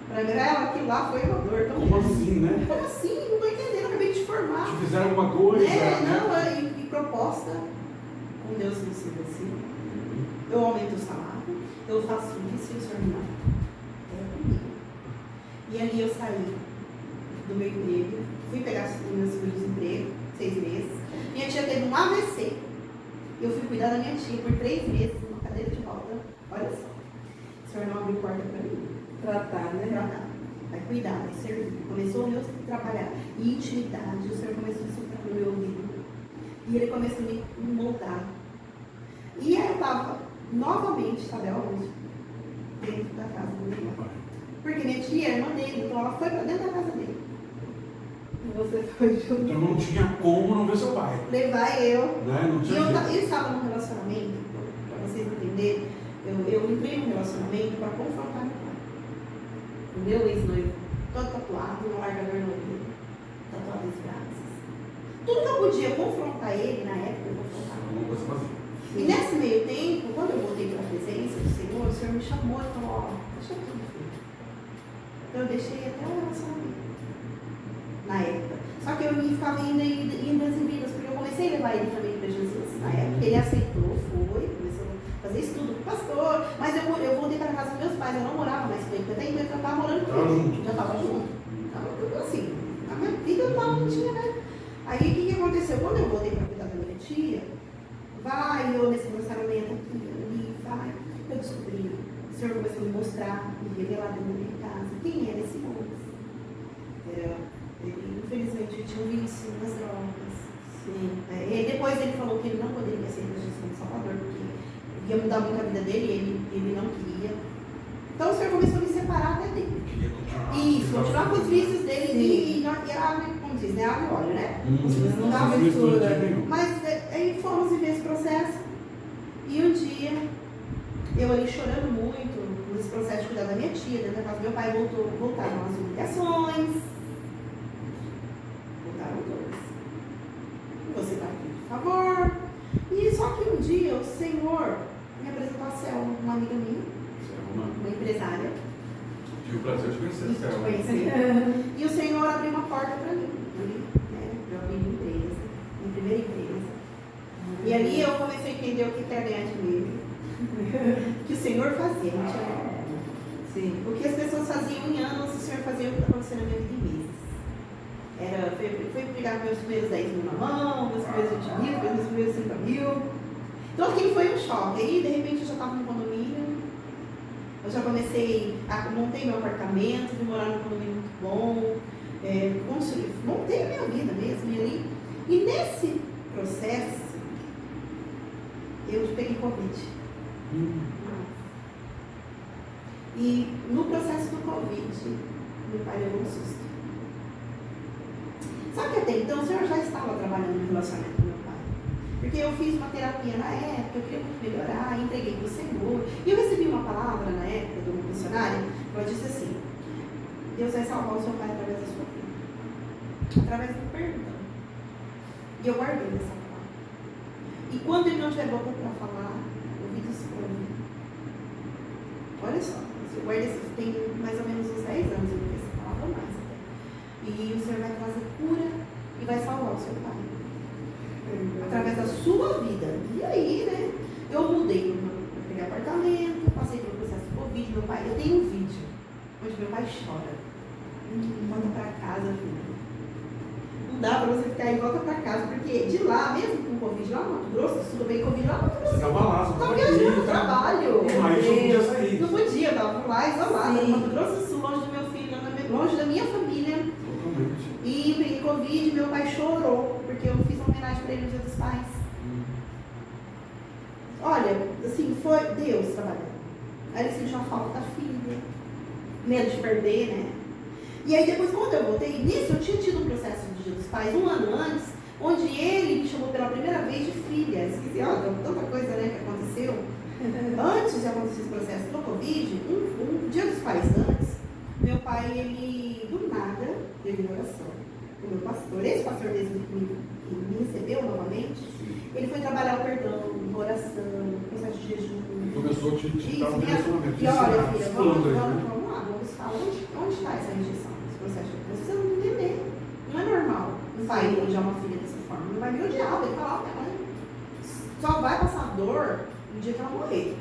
S3: Para mim, aquilo lá foi uma dor tão
S1: Como assim, né?
S3: Como assim? Não estou entendendo, eu acabei de te formar.
S1: Te fizeram alguma coisa?
S3: Não, e proposta. Com Deus não se assim. Eu aumento o salário, eu faço isso e o senhor não. É comigo. E ali eu saí do meu emprego, fui pegar os meus seguro-desemprego, 6 meses. Minha tia teve um AVC. Eu fui cuidar da minha tia por 3 meses, numa cadeira de roda. Olha só. O senhor não abriu porta para mim.
S2: tratar, né?
S3: Tratar. Vai cuidar, vai servir. Começou a trabalhar. E intimidade, o senhor começou a soprar no meu ouvido. E ele começou a me moldar. E aí eu estava novamente, sabe aonde? Dentro da casa do meu pai. Porque minha tia é irmã dele, então ela foi para dentro da casa dele.
S2: E você foi junto.
S1: Então não tinha como não ver seu pai.
S3: Levar eu.
S1: Né? Não
S3: E
S1: tinha jeito.
S3: eu estava num relacionamento, para vocês entenderem, eu entrei num relacionamento para confrontar meu pai. O meu ex-noivo, todo tatuado, um largador no ouvido, tatuado nos braços. Tudo que eu podia confrontar ele na época, eu confrontava.
S1: Alguma coisa fazer.
S3: E nesse meio tempo, quando eu voltei para a presença do Senhor, o Senhor me chamou e falou, ó, deixa tudo, filho. Então eu deixei até o relacionamento. Na época. Só que eu ficava indo e vindas, porque eu comecei a levar ele também para Jesus. Na época ele aceitou, foi, começou a fazer estudo com o pastor, mas eu voltei para casa dos meus pais, eu não morava mais com ele, porque até então eu estava morando com ele. Já estava junto. Estava tudo assim. A minha vida eu não tinha, né? Aí o que aconteceu? Quando eu voltei para cuidar da minha tia, vai, eu nesse relacionamento aqui, ali, vai, eu descobri. O Senhor começou a me mostrar, me revelar dentro da minha casa quem era esse moço. Ele, infelizmente, tinha um vício nas drogas. Sim. E depois ele falou que ele não poderia ser Jesus como Salvador, porque ia mudar muito a vida dele e ele não queria. Então o Senhor começou a me separar até dele. Isso, continuar com os vícios dele e como diz, né? Água e óleo, né? Não dá mistura. Mas aí fomos viver esse processo. E um dia, eu ali chorando muito, nesse processo de cuidar da minha tia, dentro da casa do meu pai, voltaram as humilhações. Voltaram todas. Você está aqui, por favor. E só que um dia o Senhor me apresentou a Selma, uma amiga minha, uma empresária.
S1: Tive o prazer de conhecer,
S3: conhecer. E o Senhor abriu uma porta para mim. Né? Eu abri minha empresa, minha primeira empresa. E ali eu comecei a entender o que era ganhar dinheiro. Que o Senhor fazia, não tinha nada. Sim. O que as pessoas faziam em anos, o Senhor fazia o que está acontecendo na minha vida em meses. Foi pegar meus primeiros 10 mil na mão, meus primeiros 20 mil, meus primeiros 50 mil. Então aquilo foi um choque. Aí de repente eu já estava no condomínio. Eu já montei meu apartamento, fui morar num condomínio muito bom, montei a minha vida mesmo. E nesse processo, eu peguei Covid. E no processo do Covid, meu pai levou um susto. Só que até então, o Senhor já estava trabalhando no relacionamento com meu pai. Porque eu fiz uma terapia na época, eu queria muito melhorar, entreguei para o Senhor. E eu recebi uma palavra na época de uma missionária, ela disse assim: Deus vai salvar o seu pai através da sua vida, através do perdão. E eu guardei essa palavra. E quando ele não tiver boca para falar, ouvidos para ouvir. Olha só, eu guardei, tem mais ou menos uns 10 anos eu vi essa palavra mais até. E o Senhor vai trazer cura e vai salvar o seu pai. Através da sua vida. E aí, né? Eu mudei, eu peguei apartamento, passei pelo processo de Covid, meu pai, eu tenho um vídeo onde meu pai chora. Volta pra casa, filho. Não dá pra você ficar aí, volta pra casa, porque de lá, mesmo com Covid lá no Mato Grosso, tudo bem Covid lá no Mato Grosso.
S1: Você tava lá, você
S3: tava viajando no trabalho.
S1: Mas não podia sair.
S3: Não podia, eu tava por lá, isolada, no Mato Grosso do Sul, longe do meu filho, longe da minha família.
S1: Totalmente.
S3: E peguei Covid, meu pai chorou, porque eu fiz uma homenagem para ele no Dia dos Pais. Olha, assim, foi Deus trabalhando. Aí ele sentiu a falta da filha, medo de perder, né? E aí depois, quando eu voltei, nisso eu tinha tido um processo do Dia dos Pais, um ano antes, onde ele me chamou pela primeira vez de filha. Esqueci, olha, tanta coisa, né, que aconteceu. Antes de acontecer esse processo do Covid, um Dia dos Pais antes, meu pai, ele, do nada, teve uma oração. O meu pastor, esse pastor mesmo que me recebeu novamente, ele foi trabalhar o perdão, oração, processo de jejum.
S1: Começou a te dar um direcionamento.
S3: E olha, filha, vamos lá, vamos falar onde está essa rejeição, esse processo de jejum. Nós precisamos entender. Não é normal um pai odiar uma filha dessa forma. Não vai me odiar, vai falar, minha mãe só vai passar dor no dia que ela morrer.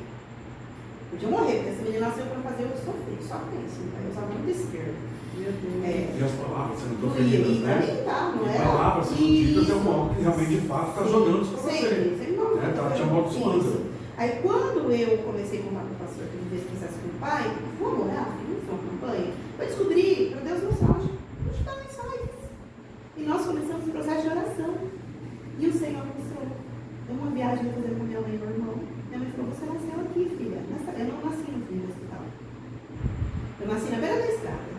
S3: Podia morrer, porque essa menina nasceu para fazer eu sofrer. Só que isso, eu usava muito esquerdo.
S1: E as palavras sendo proferidas,
S3: E
S1: né?
S3: também tá, não é?
S1: E palavras sendo ditas é o mal que realmente de fato está jogando isso para você.
S3: Sempre não.
S1: Está te amaldiçoando.
S3: Aí quando eu comecei a contar com o pastor que vive esse processo com o pai, vamos orar, vamos fazer uma campanha, eu descobri, para Deus mostrar onde está a mensagem. E nós começamos o processo de oração. E o Senhor mostrou. Uma viagem eu fazendo com minha mãe e meu irmão. Minha mãe falou: você nasceu aqui, filha. Eu não nasci no fim do hospital. Eu nasci na beira da estrada.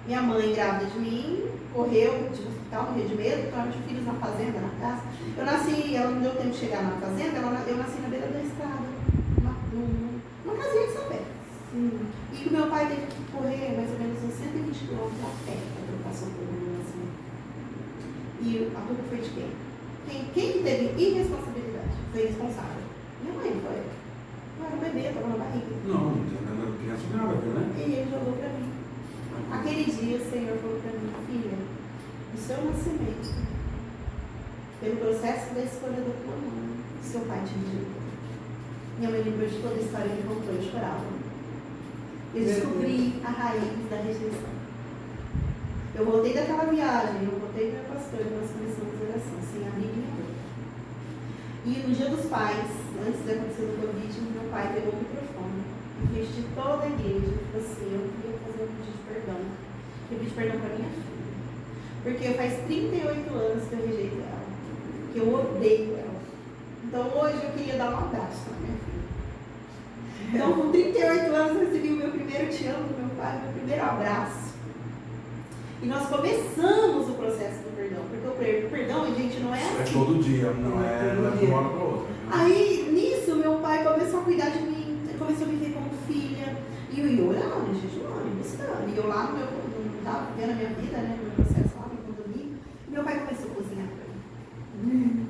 S3: Minha mãe, grávida de mim, correu de hospital, morreu de medo, porque ela tinha filhos na fazenda, na casa. Eu nasci, ela não deu tempo de chegar na fazenda, eu nasci na beira da estrada, numa casinha de sapé. E o meu pai teve que correr mais ou menos uns 120 quilômetros a pé para trocar socorro no nascimento. E a culpa foi de quem? Quem que teve irresponsabilidade? Foi responsável. Minha mãe foi. Eu era um bebê, eu estava na barriga.
S1: Não, não criança não tem nada a ver, né?
S3: E ele jogou para mim. Aquele dia o Senhor falou para mim, filha, o seu nascimento, pelo processo da escolha da tua mãe, seu pai te rejeitou. Minha mãe lembrou de toda a história que contou e chorava. Eu descobri a raiz da rejeição. Eu voltei daquela viagem, eu voltei para o meu pastor e nós começamos a oração, sem abrir minha boca. E no dia dos pais, antes de acontecer o Covid, meu pai pegou o microfone e fez de toda a igreja e falou assim, eu queria fazer um pedido de perdão. Eu pedi perdão para minha filha. Porque faz 38 anos que eu rejeito ela, que eu odeio ela. Então hoje eu queria dar um abraço na minha filha. Então com 38 anos eu recebi o meu primeiro te amo do meu pai, meu primeiro abraço. E nós começamos o processo do perdão, porque o perdão, gente, não é assim.
S1: É todo dia, não é de uma hora para outra.
S3: Aí, nisso, meu pai começou a cuidar de mim, ele começou a me ver como filha, e eu ia orando, jejuando, buscando. E eu lá no meu, não estava vivendo a minha vida, né, no meu processo lá, no condomínio, e meu pai começou a cozinhar para mim.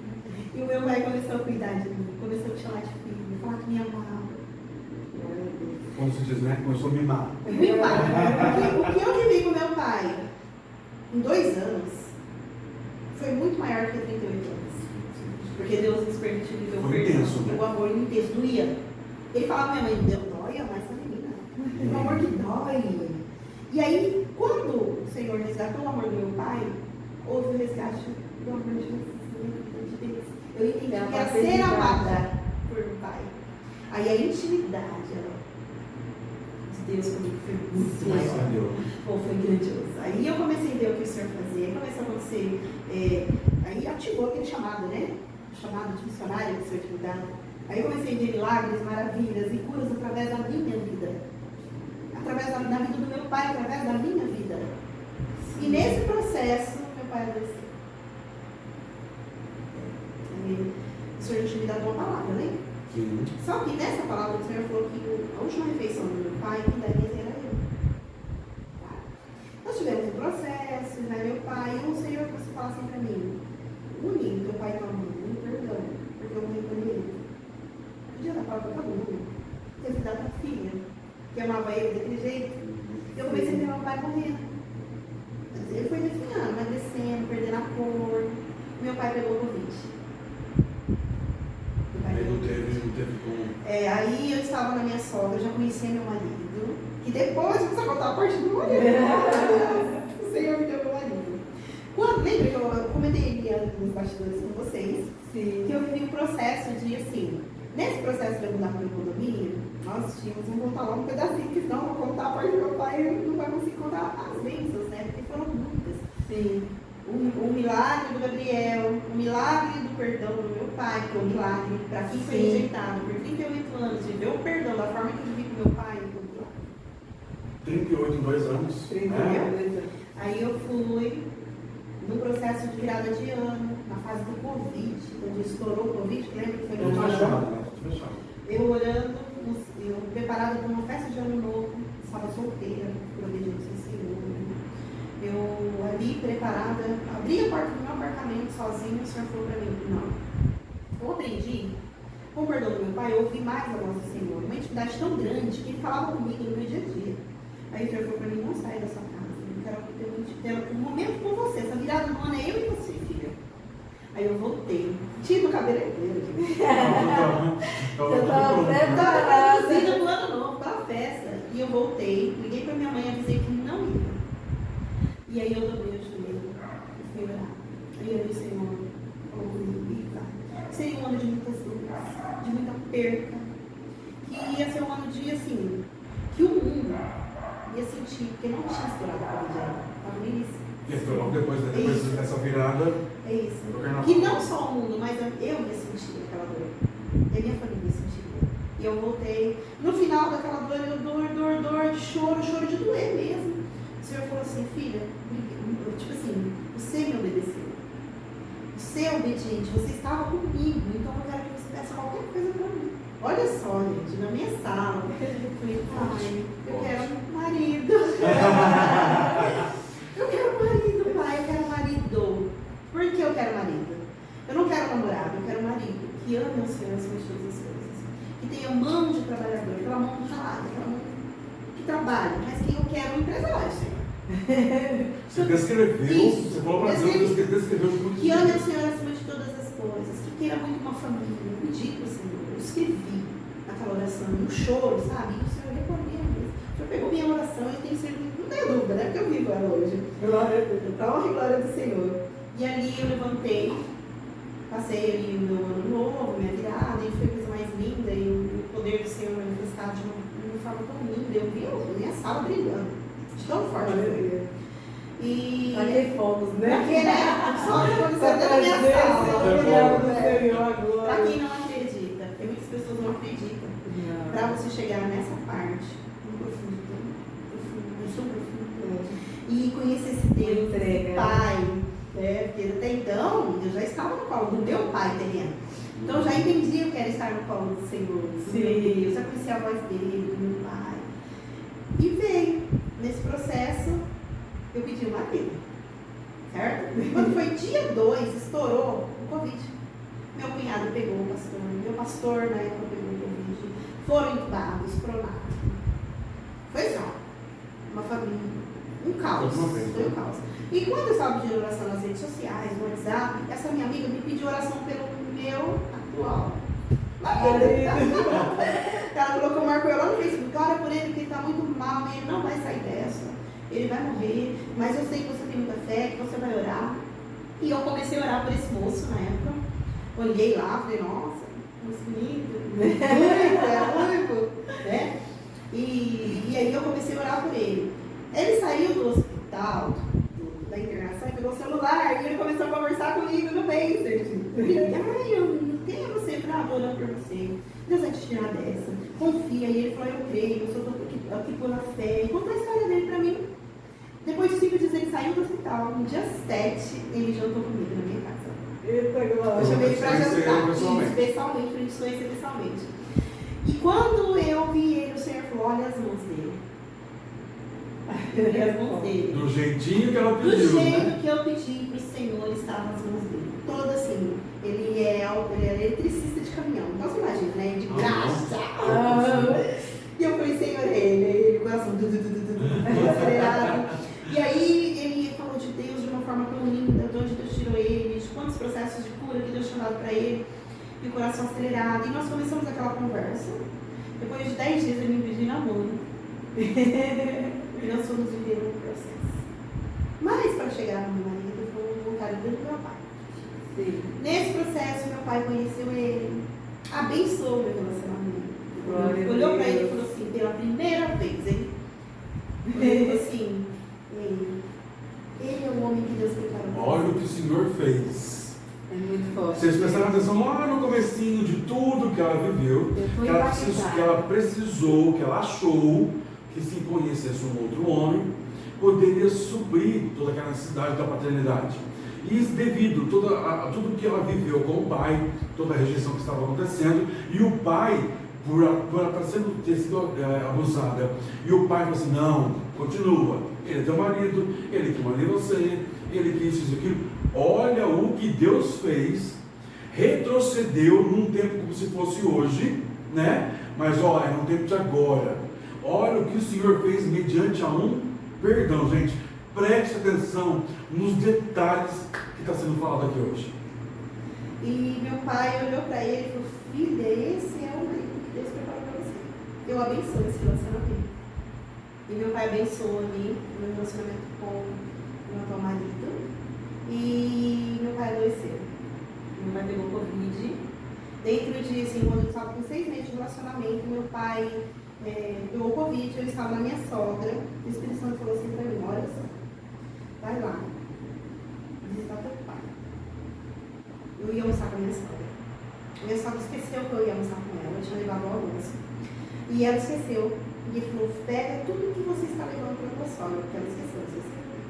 S3: E o meu pai começou a cuidar de mim, começou a me chamar de filha, falar que me amava.
S1: Como se diz, né? Começou a mimar.
S3: O que eu vivi com meu pai em 2 anos foi muito maior do que 38 anos. Porque Deus nos permitiu viver o
S1: foi intenso, né?
S3: O amor intenso, doía. Ele falava, minha mãe, Deus dói, mas essa menina. O amor que dói. E aí, quando o Senhor resgatou o amor do meu pai, houve o resgate do amor de Deus. Eu entendi que era ser amada por um pai. Aí a intimidade de Deus comigo foi muito maior. Ou foi grandioso. Aí eu comecei a ver o que o Senhor fazia, começou a acontecer, aí ativou aquele chamado, né? O chamado de missionário que o Senhor tinha me dado. Aí eu comecei a ver milagres, maravilhas e curas através da minha vida. Através da vida do meu pai, através da minha vida. E nesse processo, meu pai adoeceu. O Senhor tinha me dado uma palavra, né?
S1: Sim.
S3: Só que nessa palavra o Senhor falou que a última refeição do meu pai, quem daria era eu. Tá? Nós tivemos um processo, né, meu pai, e o Senhor você fala assim para mim, une teu pai e tua mãe, me perdão, porque eu morri por ele. Podia dar palavra para todo mundo. Ter que dar para a filha, que amava ele daquele jeito. Eu comecei a ver meu pai morrendo. Ele foi definhando, emagrecendo, perdendo a cor. Meu pai pegou o Covid.
S1: Aí não teve como.
S3: Aí eu estava na minha sogra, já conhecia meu marido, que depois eu preciso contar a parte do marido. O Senhor me deu meu marido. Lembra que eu comentei ali nos bastidores com vocês,
S2: Sim.
S3: que eu vivi um processo de, assim, nesse processo de eu mudar para o condomínio, nós tínhamos, vamos contar lá um pedacinho, porque senão eu vou contar a parte do meu pai e não vai conseguir contar as bênçãos, né? Porque foram muitas.
S2: Sim.
S3: O milagre do Gabriel, o milagre do perdão do meu pai, que é um milagre para quem foi
S2: Sim.
S3: rejeitado por 38 anos, de ver o perdão da forma que eu vivi com meu pai, foi um milagre.
S1: 38 em 2 anos.
S2: 38 anos.
S3: Aí eu fui no processo de virada de ano, na fase do Covid, quando estourou o Covid, lembra que foi
S1: Tudo
S3: no ano?
S1: fechado, né? Tudo fechado.
S3: Eu orando, eu preparada para uma festa de ano novo, estava solteira, por obediência ao Senhor. Eu ali preparada, abri a porta do meu apartamento sozinho, o Senhor falou para mim, não. Eu aprendi, com o perdão do meu pai, eu ouvi mais a voz do Senhor, uma intimidade tão grande que ele falava comigo no meu dia a dia. Aí o Senhor falou para mim, não saia da sua casa, eu quero ter um momento com você, essa virada do ano é eu e você, filha. Aí eu voltei, tive o cabeleireiro.
S2: Eu estava
S3: Eu
S2: preparada.
S3: do ano novo para a festa. E eu voltei, liguei para minha mãe e avisei que não ia. E aí eu dobrei o joelho e fui orar. Aí eu disse, Senhor, falou comigo, e vai. Seria um ano de muitas dores, de muita perca. Que ia ser um ano de, assim, que o mundo ia sentir, porque não tinha estourado a Covid ainda. Estava no início.
S1: E foi logo depois dessa virada.
S3: É isso. Que não só o mundo, mas eu ia sentir aquela dor. E a minha família ia sentir dor. E eu voltei. No final daquela dor, dor, de choro de doer mesmo. O Senhor falou assim, filha, tipo assim, você me obedeceu. Você é obediente, você estava comigo, então eu quero que você peça qualquer coisa para mim. Olha só, gente, na minha sala, eu falei, pai, eu quero um marido. Eu quero marido, pai, eu quero marido. Por quero marido. Eu não quero namorado, eu quero um marido que ame o Senhor acima de todas as coisas. Que tenha mão de trabalhador, aquela mão de ralada, aquela mão que trabalha, mas que eu quero um empresário, Senhor.
S1: Você descreveu,
S3: Isso.
S1: você falou para Deus, você descreveu tudo
S3: Que ame o Senhor acima de todas as coisas, que queira muito uma família. Eu pedi para o Senhor, eu escrevi aquela oração, um choro, sabe? E o Senhor respondeu mesmo. O Senhor pegou minha oração e tem sido, não tenho dúvida, né? Porque eu vivo ela hoje. Glória a Deus, para a honra e glória do Senhor. E ali eu levantei, passei ali o meu ano novo, minha virada, e foi a coisa mais linda, e o poder do Senhor manifestado de uma forma tão linda. Eu vi a minha sala brilhando, de tão forte que foi. E
S2: Pra que fomos, né?
S3: pra que, né? Só aconteceu dentro da minha sala. Para quem não acredita, porque muitas pessoas não acreditam. Para você chegar nessa parte, tão profundo, e conhecer esse Deus, esse Pai, né? Porque até então eu já estava no colo do meu Pai terreno. Então eu já entendia que era estar no colo do Senhor, do meu Deus, já conhecia a voz dele, do meu Pai. E veio nesse processo, eu pedi uma marido, certo? E quando foi dia 2, estourou o Covid. Meu cunhado pegou o pastor, meu pastor na época pegou o Covid. Foram entubados, pronados. Foi só uma família, um caos. Foi um caos. E quando eu estava pedindo oração nas redes sociais, no WhatsApp, essa minha amiga me pediu oração pelo meu atual marido. Ela colocou, marcou eu lá no Facebook, ora por ele, porque ele está muito mal, ele não vai sair dessa. Ele vai morrer, mas eu sei que você tem muita fé, que você vai orar. E eu comecei a orar por esse moço na época. Olhei lá, falei, nossa, moço bonito, único, né? E aí eu comecei a orar por ele. Ele saiu do hospital, da internação, e pegou o celular, e ele começou a conversar comigo no Messenger. Quem é você? Eu falei, vou orando por você. Deus vai te tirar dessa. Confia. E ele falou, eu creio, eu sou aqui pela fé. E contou a história dele pra mim. Depois de 5 dias ele saiu do hospital. No dia 7, ele jantou comigo na minha casa.
S2: Eita, glória.
S3: Eu chamei ele pra jantar,
S1: pessoalmente.
S3: pra gente se conhecer pessoalmente. E quando eu vi ele, o Senhor falou, olha as mãos dele. Olha as mãos dele.
S1: Do jeitinho que ela
S3: Do
S1: pediu,
S3: jeito
S1: né?
S3: que eu pedi pro Senhor, estavam as mãos dele. Todo assim. Ele é eletricista de caminhão. Então você imagina, né? De graça. E eu falei, Senhor, ele, coração acelerado. E aí ele falou de Deus de uma forma tão linda, de onde Deus tirou ele, de quantos processos de cura que Deus tinha dado para ele, e o coração acelerado. E nós começamos aquela conversa. Depois de 10 dias ele me pediu namoro. E nós fomos viver um processo. Mas para chegar no meu marido, foi vontade do meu pai.
S2: Sim.
S3: Nesse processo, meu pai conheceu ele, abençoou meu relacionamento.
S2: Glória
S3: Olhou
S2: a
S3: para ele e
S2: Deus.
S3: falou assim, pela primeira vez, hein? Ele falou assim, ele é o homem que Deus preparou.
S1: Olha o que o Senhor fez.
S2: É muito forte.
S1: Vocês prestaram atenção lá no comecinho de tudo que ela viveu,
S2: Eu tô
S1: que ela precisou, que ela achou que se conhecesse um outro homem, poderia suprir toda aquela necessidade da paternidade. E isso devido a tudo que ela viveu com o pai, toda a rejeição que estava acontecendo, e o pai, por ela ter sido abusada, e o pai falou assim, não, continua, ele é teu marido, ele que manda em você, ele que isso e aquilo. Olha o que Deus fez, retrocedeu num tempo como se fosse hoje, né? Mas olha, é no tempo de agora. Olha o que o Senhor fez mediante a um perdão, gente. Preste atenção nos detalhes que está sendo falado aqui hoje.
S3: E meu pai olhou para ele e falou, filha, esse é o marido que Deus preparou para você. Eu abençoo esse relacionamento. E meu pai abençoou ali o meu relacionamento com o meu atual marido. E meu pai adoeceu. Meu pai pegou Covid. Dentro de, assim, quando eu estava com 6 meses de relacionamento, meu pai pegou Covid, eu estava na minha sogra. O Espírito Santo falou assim para mim, olha só, vai lá, visitar teu pai. Eu ia almoçar com a minha sogra. Minha sogra esqueceu que eu ia almoçar com ela, eu tinha levado o almoço. E ela esqueceu. E ele falou, pega tudo que você está levando para a tua sogra, porque ela esqueceu. Você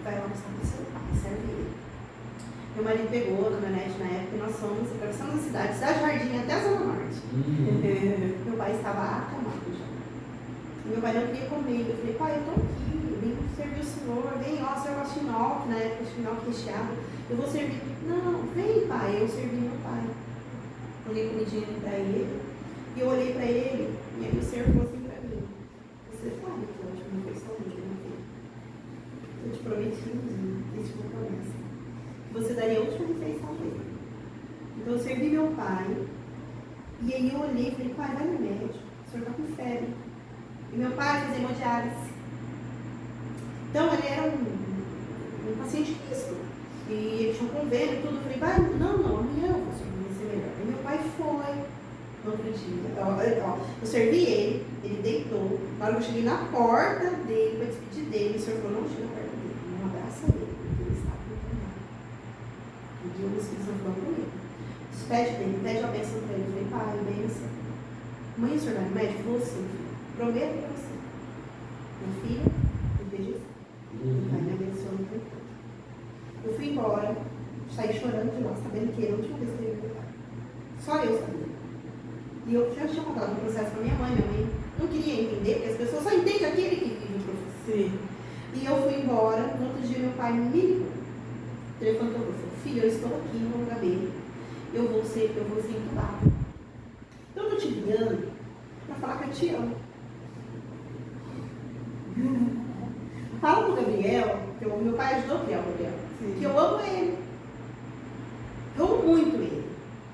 S3: vai almoçar com o seu pai, serve ele. Meu marido pegou a caminhonete na época e nós fomos atravessando a cidade Jardim até a Zona Norte. Meu pai estava acamado já. E meu pai não queria comer. Eu falei, pai, eu estou aqui, eu vim com o servir o Senhor, vem, ó, Senhor, gosta de nhoque, na época de nhoque recheado, eu vou servir. Não, vem, pai, eu servi meu pai. Olhei comidinha para ele, e eu olhei para ele, e aí o Senhor falou assim para mim: você sabe que a última refeição dele, meu filho? Eu te prometi um dia, isso foi uma promessa, que você daria a última refeição dele. Então eu servi meu pai, e aí eu olhei e falei: pai, vai no médico, o senhor está com febre. E meu pai fazia hemodiálise. Então ele era um paciente de risco. E ele tinha um convênio e tudo. Eu falei: pai, não, amanhã eu vou ser melhor. E meu pai foi no outro dia. Eu servi ele deitou. Na hora que eu cheguei na porta dele, para despedir dele, o senhor falou: não chega perto dele, não abraça ele, porque ele está internado. E o Espírito Santo falou comigo: despede dele, pede a bênção para ele. Eu falei: pai, bênção. Amanhã o senhor vai no médico? Vou sim, filho. Prometo para você. Minha filha, eu vejo isso. Meu pai me abençoou no tempo todo. Eu fui embora, saí chorando de lá, sabendo que era a última vez que eu ia ver meu pai. Só eu sabia. E eu já tinha contado o processo para minha mãe não queria entender, porque as pessoas só entendem aquele que vive o processo.
S2: Sim.
S3: E eu fui embora, no outro dia meu pai me ligou. O telefone tocou, falou: filho, eu estou aqui no HB, eu vou ser entubado. Então eu estou te ligando para falar que eu te amo. Fala pro Gabriel, que meu pai ajudou a criar o Gabriel, que eu amo ele. Eu amo muito ele.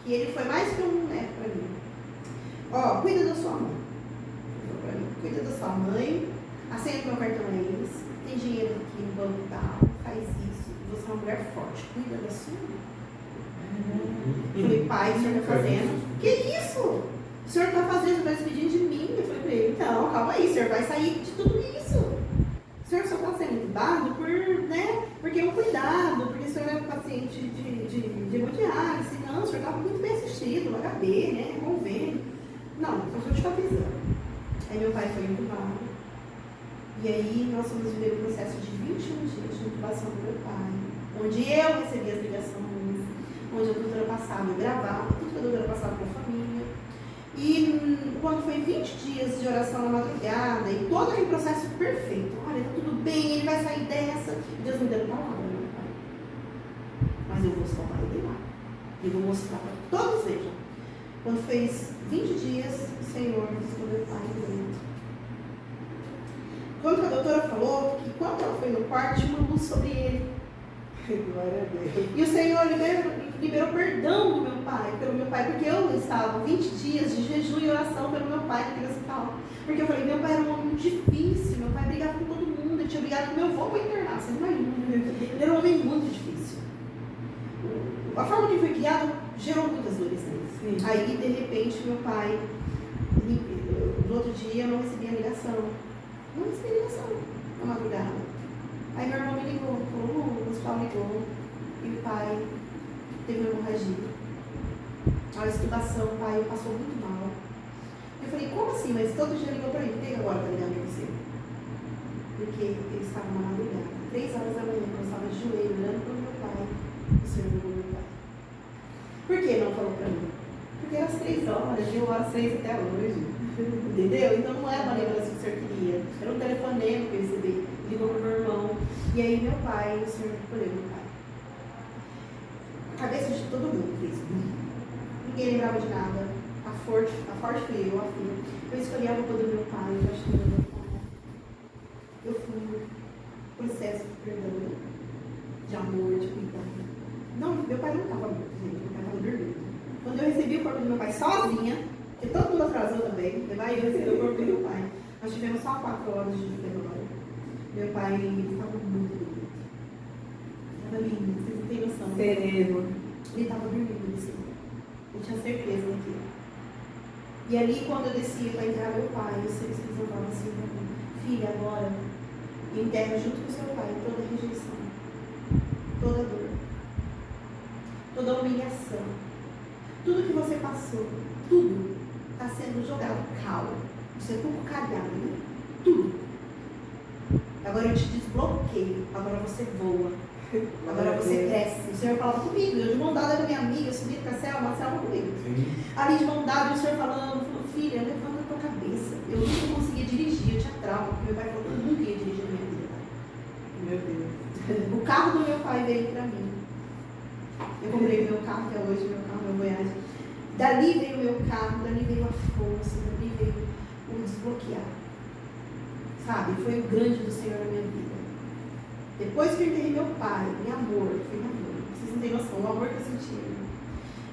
S3: Que ele foi mais que um neto para mim. Ó, cuida da sua mãe. Cuida da sua mãe. A senha do meu cartão é esse. Tem dinheiro aqui no banco tal. Faz isso. Você é uma mulher forte. Cuida da sua mãe. Eu falei: pai, o senhor está fazendo? Que isso? O senhor está fazendo, está despedindo de mim. Eu falei para ele: então, calma aí, o senhor vai sair de tudo isso. O senhor só está sendo entubado porque é um cuidado, porque o senhor é um paciente de hemodiálise. Não, o senhor estava muito bem assistido, no HB, né? Convênio. Não, então eu estou te avisando. Aí meu pai foi entubado. E aí nós fomos viver o processo de 21 dias de intubação do meu pai, onde eu recebia as ligações, onde a doutora passava, eu gravava tudo que a doutora passava para a família. E quando foi 20 dias de oração na madrugada, e todo aquele processo perfeito, olha, tá tudo bem, ele vai sair dessa. Deus me deu a palavra, meu pai. Mas eu vou salvar ele lá. E vou mostrar para todos vejam. Quando fez 20 dias, o Senhor visitou meu pai dentro. Quando a doutora falou que quando ela foi no quarto, tinha uma luz sobre ele.
S2: Glória a Deus.
S3: E o Senhor liberou perdão do meu pai, pelo meu pai, porque eu estava 20 dias de jejum e oração pelo meu pai naquele hospital. Porque eu falei: meu pai era um homem difícil, meu pai brigava com todo mundo, ele tinha brigado com meu avô para internar, você imagina. Ele era um homem muito difícil. A forma que foi criado gerou muitas dores nele.
S2: Sim.
S3: Aí, de repente, meu pai, no outro dia, eu não recebia ligação. Não recebia ligação na madrugada. Aí meu irmão me ligou, o hospital ligou, e o pai teve uma hemorragia. A extubação, o pai passou muito mal. Eu falei: como assim? Mas todo dia ligou para mim, por que agora está ligando para você? Porque ele estava na madrugada, 3 horas da manhã, quando eu estava de joelho, olhando para o meu pai, o Senhor ligou meu pai. Por que não falou para mim? Porque era às 3 horas, eu oro às 6 até hoje. Entendeu? Então não era uma lembrança que o Senhor queria. Era um telefonema que eu recebi. Ligou para o meu irmão. E aí meu pai, o Senhor recolheu meu pai. A cabeça de todo mundo fez. Ninguém lembrava de nada. A forte fui eu, a filha. Eu escolhi a roupa do meu pai, eu achei do meu pai. Eu fui no processo de perdão, de amor, de cuidado. Não, meu pai não estava morto, gente. Meu pai estava dormindo. Quando eu recebi o corpo do meu pai sozinha, porque todo mundo atrasou também, eu recebi o corpo do meu pai. Nós tivemos só 4 horas de velório. Meu pai estava muito bonito. Estava lindo, vocês não têm noção.
S2: Sereno.
S3: Ele estava dormindo assim. Eu tinha certeza daquilo. E ali, quando eu descia para entrar meu pai, o Espírito Santo falava assim para mim: filha, agora enterra junto com seu pai toda a rejeição, toda dor, toda a humilhação, tudo que você passou, tudo está sendo jogado cal. Você é tudo calhado, né? Tudo. Agora eu te desbloqueio. Agora você voa. Agora você cresce. O Senhor falava comigo. Eu de mão dada com a minha amiga, eu subi para a Selma comigo.
S1: Sim.
S3: Ali de mão dada, o Senhor falando, filha, levanta a tua cabeça. Eu nunca conseguia dirigir, eu tinha trauma. Porque meu pai falou que eu nunca ia dirigir a minha vida. carro do meu pai veio para mim. Eu comprei o meu carro até hoje, meu carro, meu Voyage. Dali veio o meu carro, dali veio a força, dali veio o desbloquear. Sabe? Foi o grande do Senhor na minha vida. Depois que eu enterrei meu pai, meu amor, foi meu amor. Vocês não têm noção, o amor que eu senti.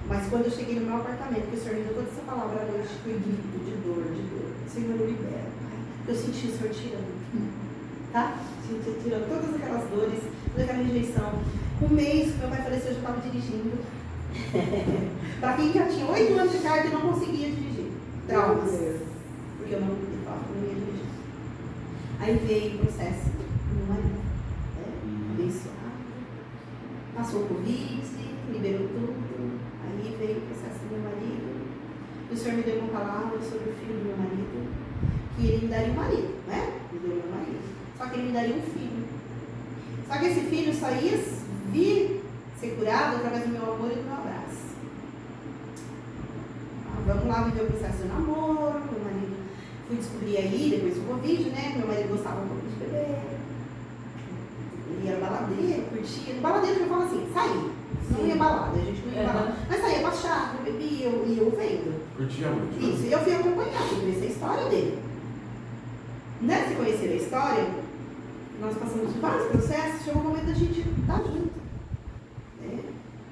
S3: Mas quando eu cheguei no meu apartamento, que o Senhor me deu toda essa palavra à noite, foi grito de dor, de dor. Senhor, eu libero, Pai. Eu senti o Senhor tirando. Tá? Senti tirando todas aquelas dores, toda aquela rejeição. Um mês que meu pai faleceu, eu já estava dirigindo. Para quem já tinha 8 anos de carta e não conseguia dirigir. Traumas. Porque eu não ia dirigir. Aí veio o processo do meu marido. Abençoado. Passou o Covid, liberou tudo. Aí veio o processo do meu marido. E o Senhor me deu uma palavra sobre o filho do meu marido. Que ele me daria um marido, né? Me deu meu marido. Só que ele me daria um filho. Só que esse filho só ia vir ser curado através do meu amor e do meu abraço. Vamos lá viver o processo do namoro. Meu marido, fui descobrir aí, depois do Covid, né? Meu marido gostava um pouco de beber. Ele era baladeiro, curtia. Baladeiro que eu falo assim, saía. Não ia balada, a gente não ia balada. Mas saía pra chácara, bebia, eu vendo.
S1: Curtia muito.
S3: Isso, eu fui acompanhar, fui conhecer a história dele. Nessa conhecer a história, nós passamos por vários processos, chegou o momento da gente estar junto.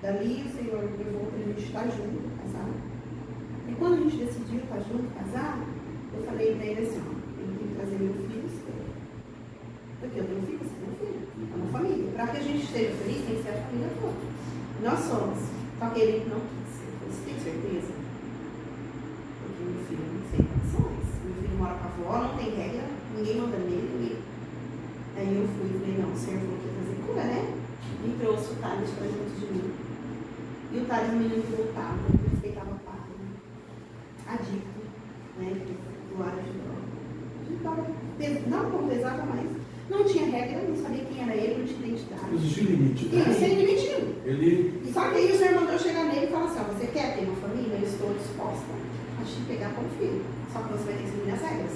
S3: Dali o Senhor levou para a gente estar junto, casar. E quando a gente decidiu estar junto, casar, eu falei para ele assim, ó, ele tem que trazer meu filho, porque eu tenho filho, você tem um filho, é uma família. Para que a gente esteja feliz, tem que ser a família toda. E nós somos. Só que ele não quis. Ele falou, você tem certeza? Porque meu filho não tem condições. Meu filho mora com a avó, não tem regra, ninguém manda nele. Aí eu fui e falei, não, o Senhor falou que ia fazer cura, né? E trouxe o Thales para junto de mim. E o Thales, o menino que voltava, respeitava o pai, adicto, né? Do área de droga. Não como pesava, mas não tinha regra, não sabia quem era ele, não tinha identidade.
S1: Não existia limite.
S3: Isso, sem limite nenhum.
S1: Ele...
S3: Só que aí o Senhor mandou chegar nele e falar assim, ó, você quer ter uma família? Eu estou disposta a te pegar como filho. Só que você vai ter que seguir as regras.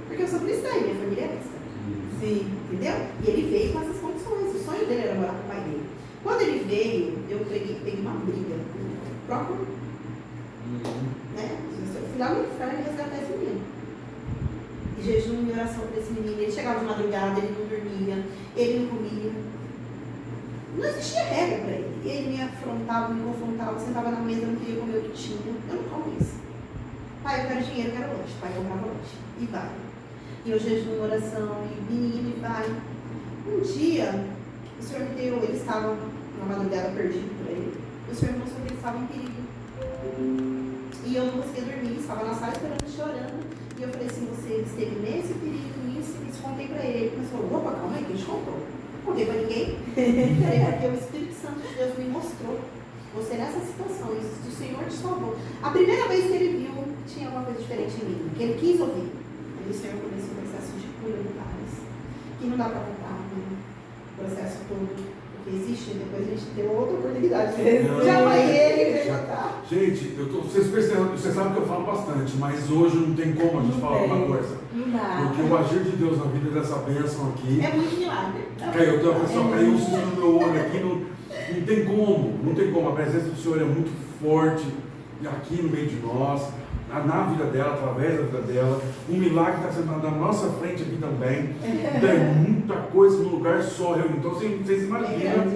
S3: Porque eu sou cristã e minha família é cristã.
S2: Sim.
S3: Entendeu? E ele veio com essas condições. O sonho dele era morar com o pai dele. Quando ele veio, eu peguei uma briga com o próprio, né? Eu fui lá no inferno e resgatar esse menino. E jejum e oração para esse menino. Ele chegava de madrugada, ele não dormia, ele não comia. Não existia regra para ele. Ele me afrontava, me confrontava, sentava na mesa, não queria comer o que tinha. Eu não como isso. Pai, eu quero dinheiro, eu quero lanche. Pai, eu comprava lanche. E vai. E eu jejum, oração, e menino, e vai. Um dia, o Senhor me deu, ele estava na madrugada perdido por ele. O Senhor me mostrou que ele estava em perigo. E eu não conseguia dormir, estava na sala esperando, chorando. E eu falei assim, você esteve nesse perigo, nisso, isso, contei para ele. Ele começou, opa, calma aí, que a gente contou. Não contei para ninguém. Porque o Espírito Santo de Deus me mostrou. Você nessa situação, isso o Senhor te salvou. A primeira vez que ele viu, tinha alguma coisa diferente em mim, que ele quis ouvir. Aí o Senhor começou o processo de cura do Thales, que não dá para contar, né? O processo todo, porque existe, depois a gente tem outra oportunidade. Já vai ele, já tá.
S1: Gente, vocês percebem, vocês sabem que eu falo bastante, mas hoje não tem como a gente falar alguma coisa.
S2: Não dá.
S1: Porque o agir de Deus na vida dessa bênção aqui.
S3: É muito milagre.
S1: Caiu, a pessoa caiu um cisco no meu olho aqui, não tem como, não tem como. A presença do Senhor é muito forte aqui no meio de nós, na vida dela, através da vida dela. O milagre está sendo na nossa frente aqui também. Então é muita coisa num lugar só. Então vocês imaginam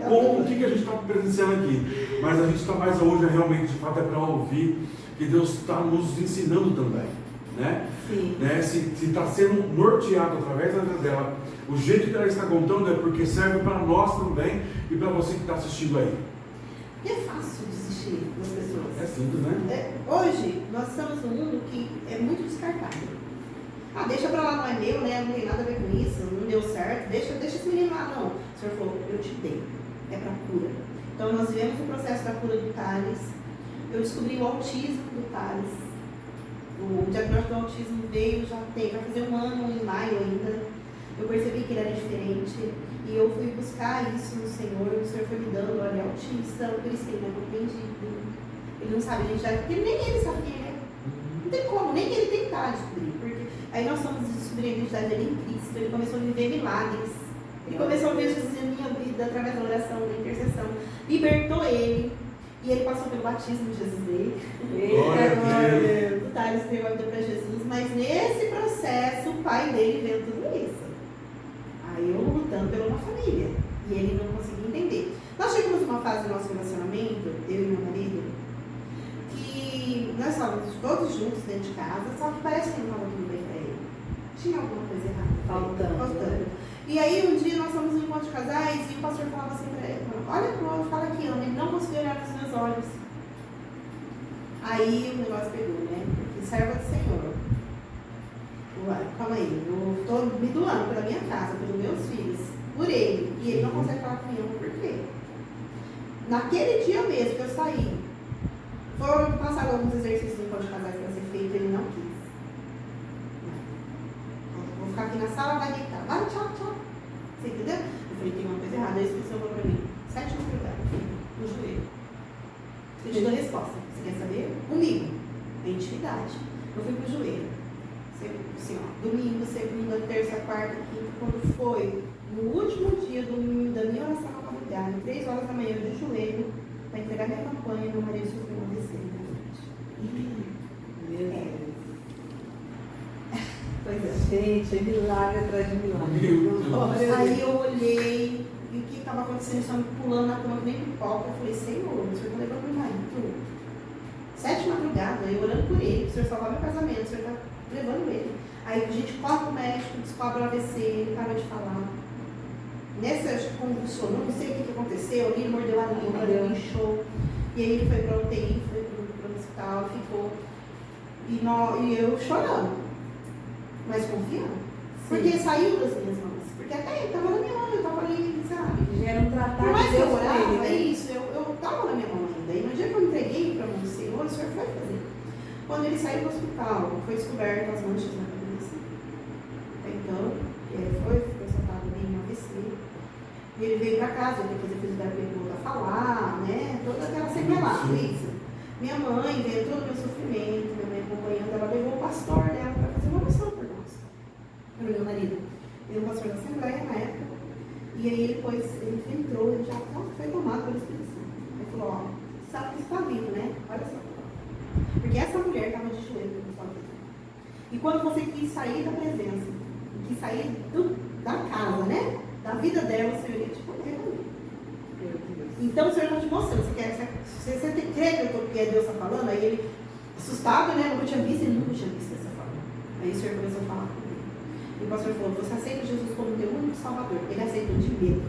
S1: o que a gente está presenciando aqui. Mas a gente está mais hoje realmente, de fato, é para ouvir que Deus está nos ensinando também. Né?
S2: Sim.
S1: Né? Se está sendo norteado através da vida dela, o jeito que ela está contando é porque serve para nós também e para você que está assistindo aí.
S3: E é fácil desistir das pessoas.
S1: É simples, né?
S3: Hoje, nós estamos num mundo que é muito descartável. Ah, deixa pra lá, não é meu, né? Não tem nada a ver com isso, não deu certo, deixa esse menino lá. Não, o Senhor falou, eu te dei, é pra cura. Então, nós vivemos o processo da cura do Thales. Eu descobri o autismo do Thales. O diagnóstico do autismo veio, vai fazer 1 ano em maio ainda. Eu percebi que ele era diferente e eu fui buscar isso no Senhor. O Senhor foi me dando, olha, autista, por isso que ele não é compreendido. Ele não sabe a identidade, porque nem ele sabe quem ele é. Não tem como, nem ele tentar descobrir. Porque aí nós fomos descobrir a identidade dele em Cristo. Ele começou a viver milagres. E começou a ver Jesus em minha vida através da oração, da intercessão. Libertou ele. E ele passou pelo batismo de Jesus dele.
S1: Glória a Deus.
S3: O Thales deu a vida para Jesus. Mas nesse processo, o pai dele vendo tudo isso. Aí eu lutando pela uma família. E ele não conseguia entender. Nós chegamos numa fase do nosso relacionamento, eu e meu marido, que nós estávamos todos juntos dentro de casa, só que parece que não estava tudo bem para ele. Tinha alguma coisa errada. Faltando. E aí um dia nós fomos em um encontro de casais e o pastor falava assim para ele, olha pro outro, fala que ama, ele não conseguiu olhar nos meus olhos. Aí o negócio pegou, né? Porque serva do Senhor. Ué, calma aí, eu estou me doando pela minha casa, pelos meus filhos, por ele, e ele não consegue falar comigo, por quê? Naquele dia mesmo que eu saí, foram passar alguns exercícios no encontro de casais para ser feito, ele não quis. Vou ficar aqui na sala, vai deitar. Vai, tchau, tchau. Você entendeu? Eu falei, tem uma coisa errada. Aí a pessoa falou pra mim, 7 lugar, no joelho. Eu te dou a resposta. Você quer saber? Comigo. A intimidade. Eu fui pro joelho. Assim, ó, domingo, segunda, terça, quarta, quinta. Quando foi no último dia da minha oração na madrugada, 3 horas da manhã, eu de joelho, para entregar minha campanha, meu marido sofreu uma descer na frente.
S2: Meu Deus.
S3: Pois é.
S2: Gente, é milagre atrás de milagre.
S3: Aí eu olhei e o que estava acontecendo, só me pulando na cama, nem pipoca. Eu falei, Senhor, o Senhor está levando meu marido. 7 madrugada, eu orando por ele, o Senhor salvar meu casamento, o Senhor está levando ele. Aí a gente corre pro médico, descobre o AVC, ele parou de falar. Nessa convulsionou, não sei o que aconteceu, ele mordeu a língua, ele inchou. E aí ele foi para o UTI, foi para o hospital, ficou. E eu chorando. Mas confiando. Porque saiu das minhas mãos. Porque até estava na minha mão, eu estava ali, sabe?
S2: Já era um tratado
S3: Por mais
S2: de
S3: que eu
S2: Deus
S3: orava,
S2: com ele, né?
S3: isso, eu estava na minha mão ainda. E no dia que eu entreguei para o Senhor, o Senhor foi fazer. Quando ele saiu do hospital, foi descoberto as manchas na cabeça. Então, foi soltado bem no AVC. E ele veio para casa, depois eu fiz o terapeuta a falar, né? Toda aquela sequelada, isso. Minha mãe veio todo o meu sofrimento, minha mãe acompanhando, ela levou o pastor dela para fazer uma oração por nós. Para o meu marido. Ele é um pastor da Assembleia na época. E aí depois ele entrou, ele já foi tomado pelo Espírito Santo. Ele falou, ó, sabe que está vivo, né? Olha só. Porque essa mulher estava de joelho no sua vida. E quando você quis sair da presença, quis sair da casa, né? Da vida dela, o Senhor ia te correr. Então o Senhor está te mostrando, você crê que é Deus está falando? Aí ele, assustado, né? Nunca tinha visto, ele nunca tinha visto essa forma. Aí o Senhor começou a falar comigo. E o pastor falou, você aceita Jesus como teu único salvador? Ele aceitou de medo.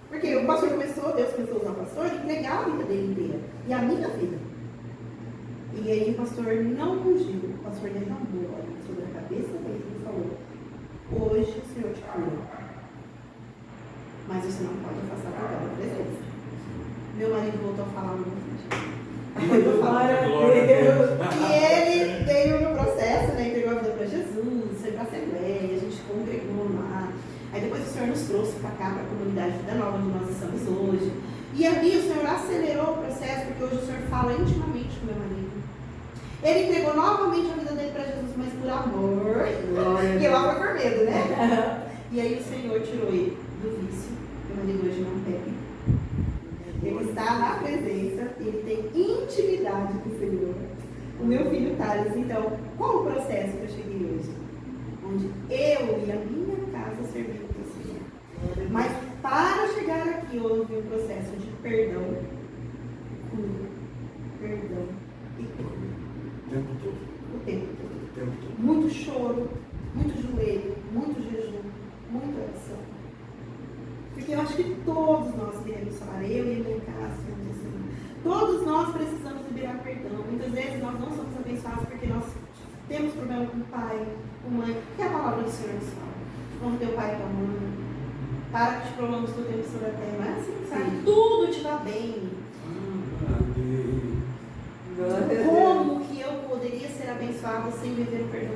S3: Porque o pastor começou, Deus começou a usar o pastor e entregar a vida dele inteira. E a minha vida. E aí o pastor não fugiu, o pastor derramou óleo sobre a cabeça dele e falou, hoje o Senhor te cura. Mas você não pode afastar da presença. Meu marido voltou a falar no vídeo.
S2: Glória a Deus.
S3: E ele veio no processo, né? Entregou a vida para Jesus, foi para a Assembleia, a gente congregou lá. Aí depois o Senhor nos trouxe para cá, para a comunidade Vida Nova, onde nós estamos hoje. E ali o Senhor acelerou o processo, porque hoje o Senhor fala intimamente com meu marido. Ele entregou novamente a vida dele para Jesus, mas por amor. Porque lá foi por medo, né? E aí o Senhor tirou ele do vício. Meu marido hoje não bebe. Ele está na presença, ele tem intimidade com o Senhor. O meu filho Thales, então, qual o processo que eu cheguei hoje? Onde eu e a minha casa servimos ao Senhor. Mas para chegar aqui houve um processo de perdão, cura, perdão e cura.
S1: O tempo todo.
S3: O tempo todo.
S1: O tempo todo.
S3: Muito choro, muito joelho, muito jejum, muita oração. Porque eu acho que todos nós queremos falar, eu e a minha casa, assim, todos nós precisamos liberar perdão. Muitas vezes nós não somos abençoados porque nós temos problema com o pai, com a mãe, que é a palavra do Senhor nos fala. Honra teu pai e tua mãe, para que te prolongues o tempo sobre a terra. Não é assim, sabe? Tudo te vai bem. Como que eu poderia ser abençoado sem viver o perdão?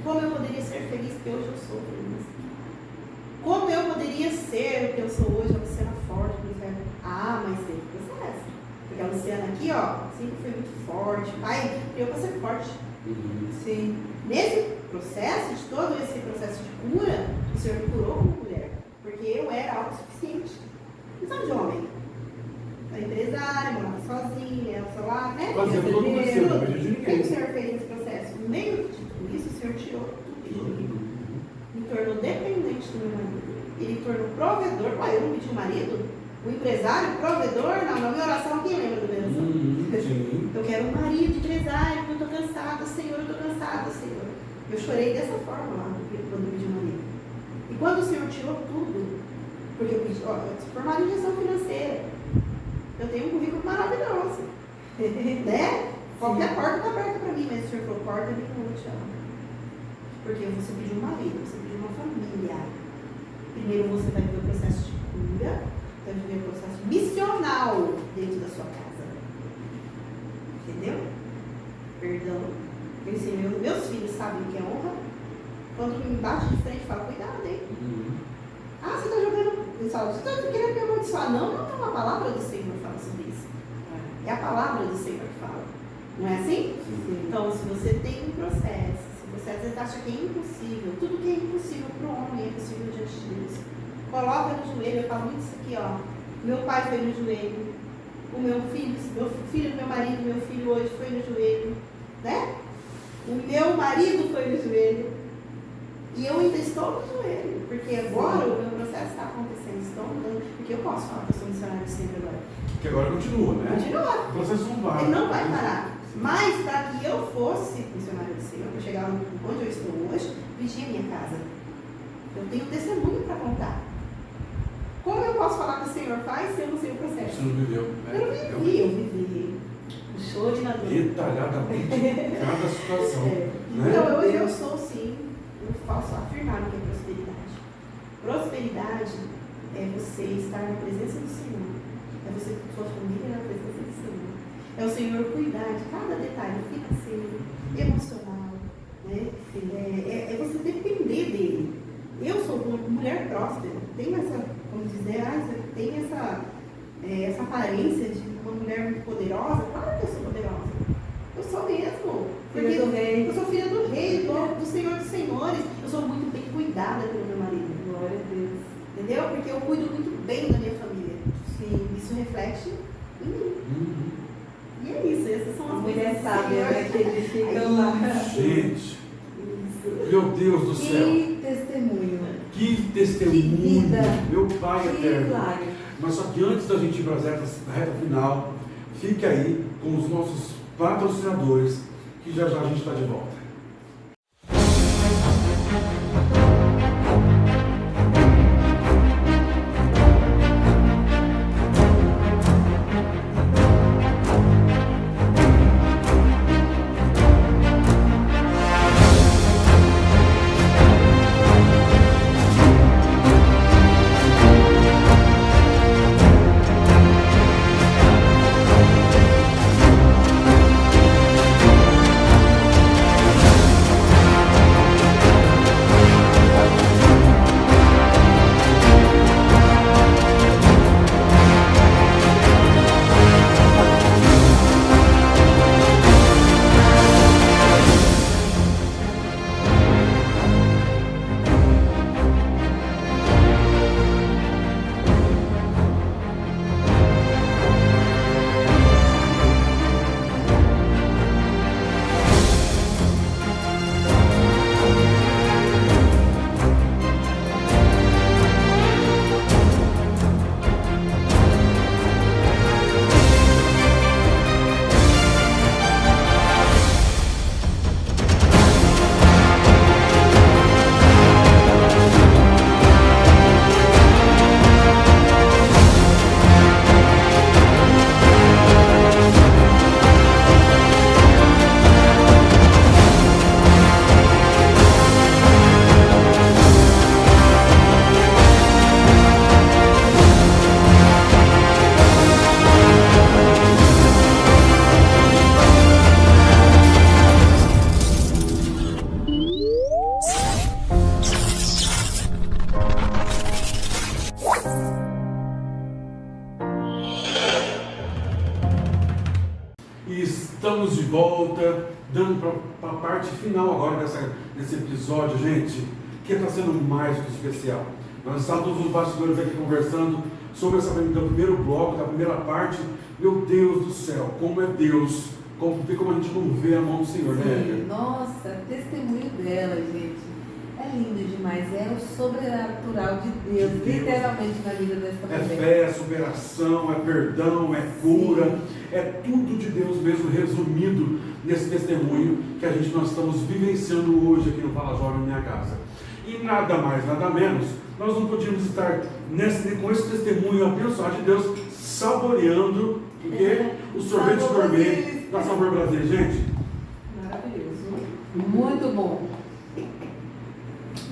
S3: Como eu poderia ser feliz, porque hoje eu sou feliz? Como eu poderia ser o que eu sou hoje, a Luciana forte, mas teve processo. Porque a Luciana aqui, ó, sempre foi muito forte. Pai, criou para ser forte.
S2: Sim.
S3: Nesse processo, de todo esse processo de cura, o Senhor me curou como mulher. Porque era autossuficiente. Visão de homem. É empresária, morava sozinha, o celular, né?
S1: Fazia tudo por você, não dependia de
S3: O que
S1: ninguém.
S3: o Senhor fez nesse processo? No meio de tudo isso, o Senhor tirou tudo de mim. Me tornou dependente do meu marido. Ele tornou provedor. Ué, eu não pedi um marido? O empresário, provedor? Não, na minha oração, quem lembra do meu oração?
S1: Sim.
S3: Eu quero um marido empresário, eu estou cansada, Senhor, eu estou cansada, Senhor. Eu chorei dessa forma lá, quando eu pedi um marido. E quando o Senhor tirou tudo, porque eu pedi, ó, eu sou formada em gestão financeira, eu tenho um currículo maravilhoso, né? Qualquer porta está aberta para mim, mas o Senhor falou, porta nem não te amo. Porque você pediu um marido, você pediu uma família. Primeiro você vai viver o processo de cura, vai viver o processo missional dentro da sua casa. Entendeu? Perdão. Eu ensinei, meus filhos sabem o que é honra. Quando me bate de frente, fala, cuidado, hein? Ah, você está jogando. Eles falam, você está querendo me amaldiçoar? Não, a palavra do Senhor fala sobre isso. É a palavra do Senhor que fala. Não é assim?
S2: Sim.
S3: Então, se você tem um processo, se você às vezes acha que é impossível, tudo que é impossível para o homem é possível diante de Deus. Coloca no joelho, eu falo muito isso aqui, ó. Meu pai foi no joelho, o meu filho do meu marido, meu filho hoje foi no joelho, né? O meu marido foi no joelho. E eu ainda estou no joelho, porque agora o meu processo está acontecendo, estou andando, porque eu posso falar que eu sou missionário de sempre agora.
S1: Que agora continua, né?
S3: Continua.
S1: O processo não vai.
S3: Ele não vai parar. Mas para que eu fosse missionário do Senhor, para chegar onde eu estou hoje, vigia a minha casa. Eu tenho testemunho para contar. Como eu posso falar que o Senhor faz se eu não sei o processo?
S1: Você não viveu, né?
S3: Eu vivi. O show de natural.
S1: Detalhadamente cada situação. Né?
S3: Então, eu sou sim, eu posso afirmar o que é prosperidade. Prosperidade é você estar na presença do Senhor. É você com sua família na presença do Senhor. É o Senhor cuidar de cada detalhe financeiro, emocional, né? É você depender dele. Eu sou uma mulher próspera, tenho essa, como dizer, tenho essa aparência de uma mulher muito poderosa. Claro que eu sou poderosa. Eu sou mesmo. Porque
S2: Filha do rei.
S3: eu sou filha do rei, do Senhor dos Senhores. Eu sou muito bem cuidada pelo meu marido.
S2: Glória a Deus.
S3: Entendeu? Porque eu cuido muito bem da minha família. Sim, isso reflete em mim. E é isso, essas são as
S2: Mulher
S3: coisas do
S2: sábia,
S3: Senhor.
S2: né? Que edificam lá.
S1: Gente,
S3: Isso.
S1: meu Deus do céu.
S2: Que testemunho.
S1: Que
S2: Que
S1: testemunho,
S2: vida.
S1: meu Pai
S2: Que
S1: eterno.
S2: milagre.
S1: Mas só que antes da gente ir para a reta final, fique aí com os nossos patrocinadores, que já já a gente está de volta. E estamos de volta, dando para a parte final agora desse episódio, gente, que está sendo mais do que especial. Nós estávamos os bastidores aqui conversando sobre essa do primeiro bloco, da primeira parte. Meu Deus do céu, como é Deus, como a gente não vê a mão do Senhor, né?
S2: Sim, nossa, testemunho dela, gente. É lindo demais, é o sobrenatural de Deus,
S1: De Deus.
S2: literalmente na vida dessa
S1: É
S2: mulher.
S1: fé, é superação, é perdão, é cura,
S2: Sim.
S1: é tudo de Deus mesmo resumido nesse testemunho que nós estamos vivenciando hoje aqui no Fala Jovem Minha Casa. E nada mais, nada menos, nós não podíamos estar com esse testemunho abençoado de Deus, saboreando o sorvete
S2: Sabor
S1: gourmet
S2: deles.
S1: da Sabor Brasil, gente.
S3: Maravilhoso.
S2: Muito bom.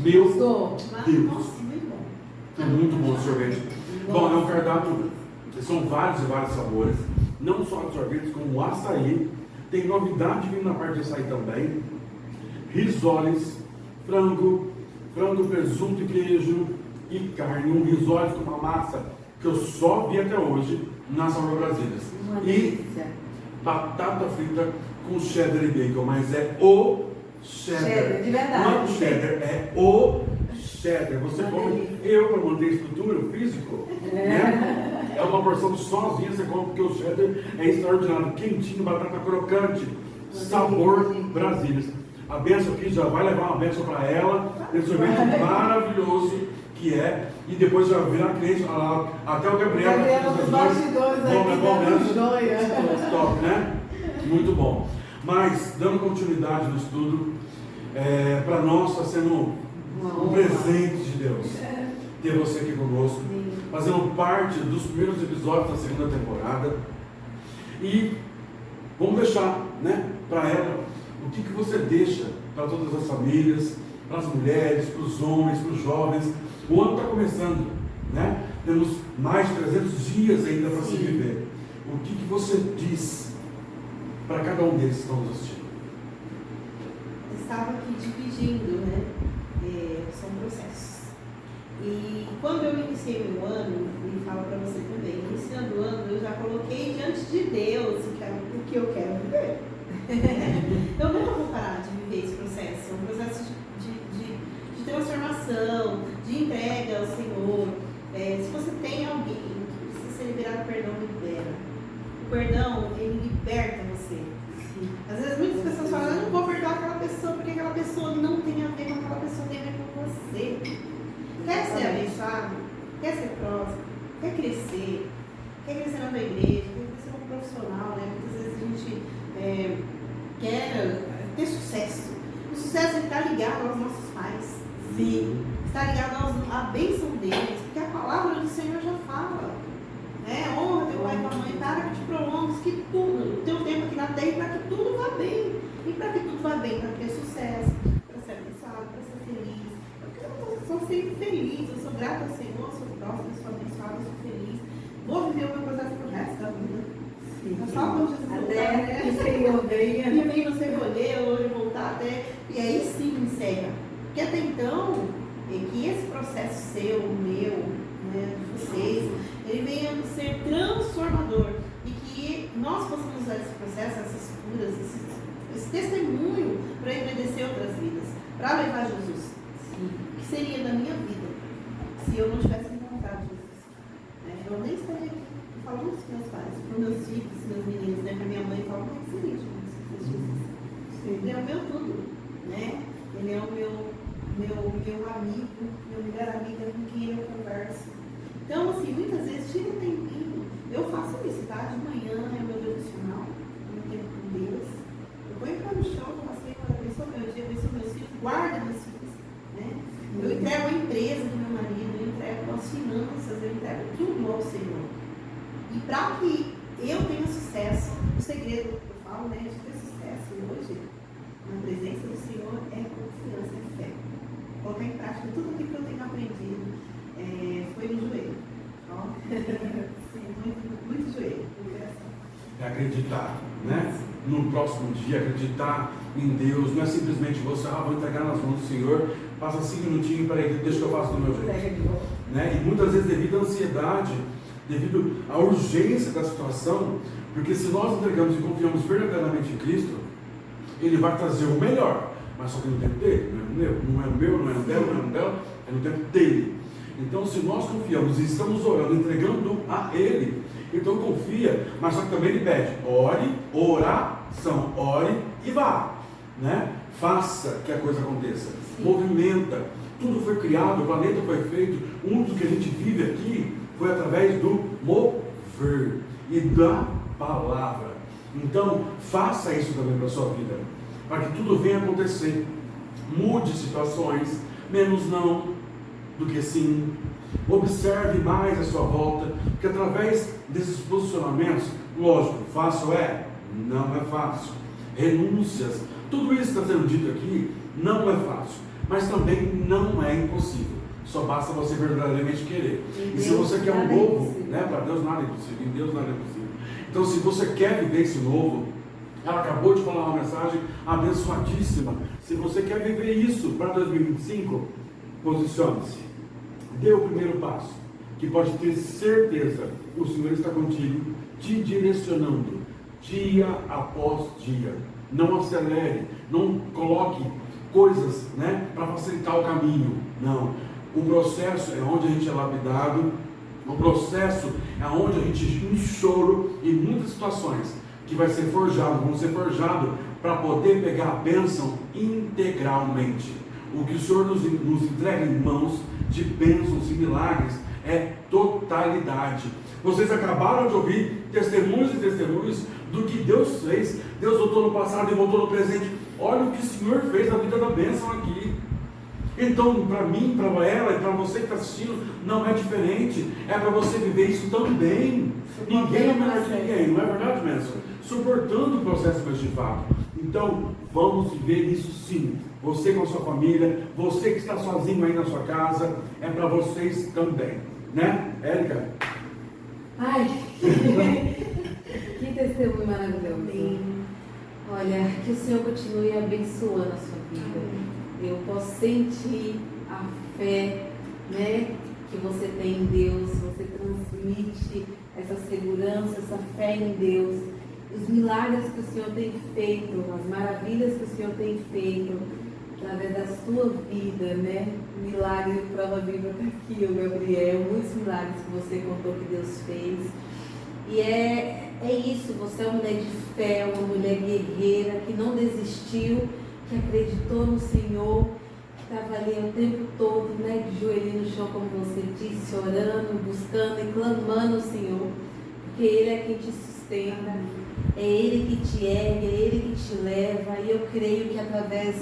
S1: Meu
S2: Gostou?
S1: Deus.
S3: Nossa, muito bom.
S1: É muito bom o sorvete. Bom, é um cardápio, são vários e vários sabores, não só de sorvetes, como o açaí, tem novidade vindo na parte de açaí também, risoles, frango, presunto e queijo e carne, um risole com uma massa que eu só vi até hoje na Sabor Brasília.
S2: Uma
S1: E
S2: delícia.
S1: batata frita com cheddar e bacon, mas é o cheddar.
S2: Cheddar, de verdade.
S1: Não é o cheddar, é o cheddar. Você
S2: Uma
S1: come,
S2: delícia.
S1: eu para manter a estrutura, o físico, né? É uma porção sozinha, você come, porque o cheddar é extraordinário, quentinho, batata crocante, sabor
S2: delícia.
S1: Brasília. A benção aqui já vai levar uma benção para ela, esse sorvete maravilhoso que é, e depois já virar cliente, lá, até o Gabriel.
S2: Dos bastidores
S1: Bom,
S2: aqui,
S1: é bom
S2: dando
S1: mesmo?
S2: joia.
S1: Top, né? Muito bom. Mas, dando continuidade no estudo, para nós está sendo um presente de Deus ter você aqui conosco, fazendo parte dos primeiros episódios da segunda temporada. E vamos deixar, né, para ela o que você deixa para todas as famílias, para as mulheres, para os homens, para os jovens. O ano está começando, né? Temos mais de 300 dias ainda para se viver. O que você diz para cada um deles que estão nos assistindo?
S3: Eu estava aqui dividindo, né? São processos. E quando eu iniciei meu ano, e falo para você também, iniciando o ano, eu já coloquei diante de Deus o que eu quero viver. Eu nunca vou parar de viver esse processo. É um processo de transformação, de entrega ao Senhor. Se você tem alguém que precisa ser liberado, perdão, libera. O perdão, ele liberta você. Às vezes muitas pessoas falam, eu não vou perdoar aquela pessoa porque aquela pessoa não tem a ver com aquela pessoa, tem a ver com você. Quer ser abençoado? Quer ser próximo? Quer crescer na tua igreja? Quer crescer como profissional, né? Muitas vezes a gente quer ter sucesso. O sucesso está ligado aos nossos pais.
S2: Sim.
S3: Está ligado à bênção deles, porque a palavra do Senhor já fala. Honra teu pai e tua mãe, para que te prolongues, que tudo, o teu tempo aqui na terra, para que tudo vá bem. E para que tudo vá bem, para ter sucesso, para ser abençoado, para ser feliz. Eu sou sempre feliz, eu sou grata ao Senhor, sou próxima, sou abençoada, sou feliz. Vou viver o meu processo pro resto da vida. Mas só quando Jesus voltar,
S2: Até que o Senhor venha.
S3: e vem no seu rolê, ou ele voltar até. E aí sim encerra. Porque até então, que esse processo seu, o meu, né, de vocês, ele venha a ser transformador. E que nós possamos usar esse processo, essas curas, esse testemunho para engrandecer outras vidas, para levar Jesus. O que seria da minha vida se eu não tivesse encontrado Jesus? Eu nem estaria aqui. Eu falo muito com meus pais, para meus filhos, meus meninos, né? Para minha mãe, eu falo, como é que seria Jesus? Ele é o meu tudo, né? Ele é o meu amigo, meu melhor amigo, é com quem eu converso. Então, assim, muitas vezes tira um tempinho. Eu faço isso, tá? De manhã é o meu devocional, é o meu tempo com Deus. Eu ponho o pé no chão, eu passei para abençoar meu dia, abençoar meus filhos, guarda meus filhos, né? Eu entrego a empresa do meu marido, eu entrego as finanças, eu entrego tudo ao Senhor. E para que eu tenha sucesso, o segredo que eu falo, né, de ter sucesso hoje, na presença do Senhor, é confiança, é fé. Colocar em prática tudo aquilo que eu tenho aprendido. Foi no joelho. Ó, sim, muito joelho, no coração.
S1: É acreditar, né? No próximo dia, acreditar em Deus. Não é simplesmente você, vou entregar nas mãos do Senhor, passa 5 minutinhos, peraí, deixa que eu faço do meu jeito. Né? E muitas vezes devido à ansiedade, devido à urgência da situação, porque se nós entregamos e confiamos verdadeiramente em Cristo, Ele vai trazer o melhor, mas só que no tempo dele, não é no meu, não é no dela, é no tempo dele. Então, se nós confiamos e estamos orando, entregando a Ele, então confia, mas só que também Ele pede, ore, oração, ore e vá, né? Faça que a coisa aconteça, movimenta. Tudo foi criado, o planeta foi feito, o mundo que a gente vive aqui foi através do mover e da palavra. Então, faça isso também para a sua vida, para que tudo venha acontecer. Mude situações, menos não do que sim. Observe mais a sua volta, porque através desses posicionamentos, lógico, fácil é? Não é fácil. Renúncias, tudo isso que está sendo dito aqui, não é fácil, mas também não é impossível. Só basta você verdadeiramente querer. E se você quer um novo, né, para Deus nada é impossível, em Deus nada é impossível. Então, se você quer viver esse novo, ela acabou de falar uma mensagem abençoadíssima. Se você quer viver isso para 2025, posicione-se. Dê o primeiro passo, que pode ter certeza, o Senhor está contigo, te direcionando, dia após dia. Não acelere, não coloque coisas, né, para facilitar o caminho. Não. O processo é onde a gente é lapidado, o processo é onde a gente, em choro, em muitas situações, que vai ser forjado, vão ser forjados para poder pegar a bênção integralmente. O que o Senhor nos entrega em mãos de bênçãos e milagres é totalidade. Vocês acabaram de ouvir testemunhos e testemunhos do que Deus fez. Deus voltou no passado e voltou no presente. Olha o que o Senhor fez na vida da bênção aqui. Então, para mim, para ela e para você que está assistindo, não é diferente. É para você viver isso também. Ninguém é melhor que ninguém, não é verdade, Mestre? Suportando o processo mais de fato. Então, vamos viver isso sim. Você com a sua família, você que está sozinho aí na sua casa, é para vocês também. Né, Érica?
S2: Ai, que testemunho maravilhoso. Olha, que o Senhor continue abençoando a sua vida. Eu posso sentir a fé, né, que você tem em Deus. Você transmite essa segurança, essa fé em Deus. Os milagres que o Senhor tem feito, as maravilhas que o Senhor tem feito através da sua vida, né? Milagre, prova viva está aqui, o Gabriel, muitos milagres que você contou que Deus fez. E é isso, você é uma mulher de fé, uma mulher guerreira, que não desistiu, que acreditou no Senhor, que estava ali o tempo todo, né, de joelho no chão, como você disse, orando, buscando e clamando ao Senhor, porque Ele é quem te sustenta, é Ele que te ergue, é Ele que te leva, e eu creio que através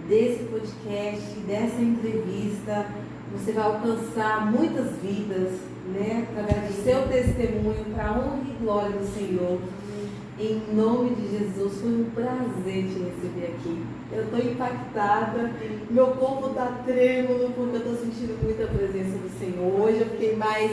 S2: desse podcast, dessa entrevista, você vai alcançar muitas vidas, né, através do seu testemunho, para a honra e glória do Senhor. Em nome de Jesus, foi um prazer te receber aqui. Eu estou impactada, meu corpo está trêmulo, porque eu estou sentindo muita presença do Senhor. Hoje eu fiquei mais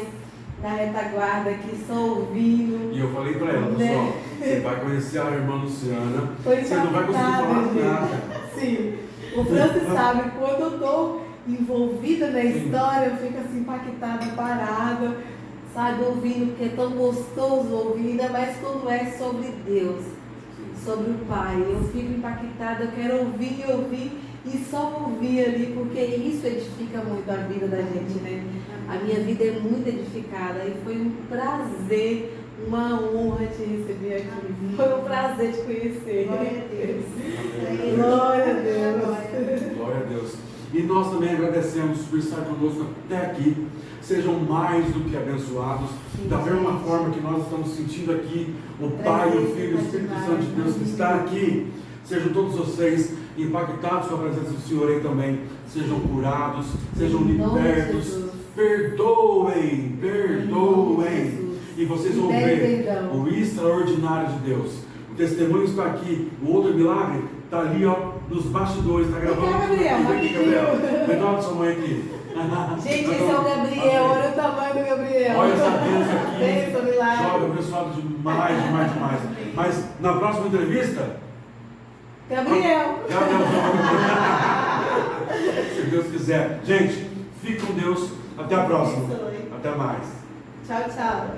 S2: na retaguarda aqui, só ouvindo.
S1: E eu falei para ela, pessoal, você vai conhecer a irmã Luciana,
S2: Foi
S1: você não vai conseguir falar nada.
S2: Sim, o Francis sabe, quando eu estou envolvida na história, eu fico assim impactada, parada, sabe, ouvindo, porque é tão gostoso ouvir, ainda mais quando é sobre Deus, sobre o Pai. Eu fico impactada, eu quero ouvir e ouvir e só ouvir ali, porque isso edifica muito a vida da gente, né? A minha vida é muito edificada e foi um prazer, uma honra te receber aqui. Foi um prazer te conhecer.
S3: Glória a Deus.
S2: Glória a Deus.
S1: Glória a Deus. E nós também agradecemos por estar conosco até aqui. Sejam mais do que abençoados. Da mesma forma que nós estamos sentindo aqui, o Pai, o Filho e o Espírito Santo de Deus que está aqui. Sejam todos vocês impactados com a presença do Senhor aí também. Sejam curados, sejam libertos. Perdoem, perdoem. E vocês vão ver o extraordinário de Deus. O testemunho está aqui. O outro milagre está ali, ó, nos bastidores. Está gravando tudo aqui, Gabriel. Cuidado, sua mãe aqui.
S2: Gente, esse é o Gabriel. Olha o tamanho do Gabriel.
S1: Olha essa bênção aqui.
S2: Bênção, milagre.
S1: Joga o pessoal demais, demais, demais. Mas na próxima entrevista,
S2: Gabriel.
S1: se Deus quiser. Gente, fique com Deus. Até a próxima. Até mais.
S2: Tchau, tchau.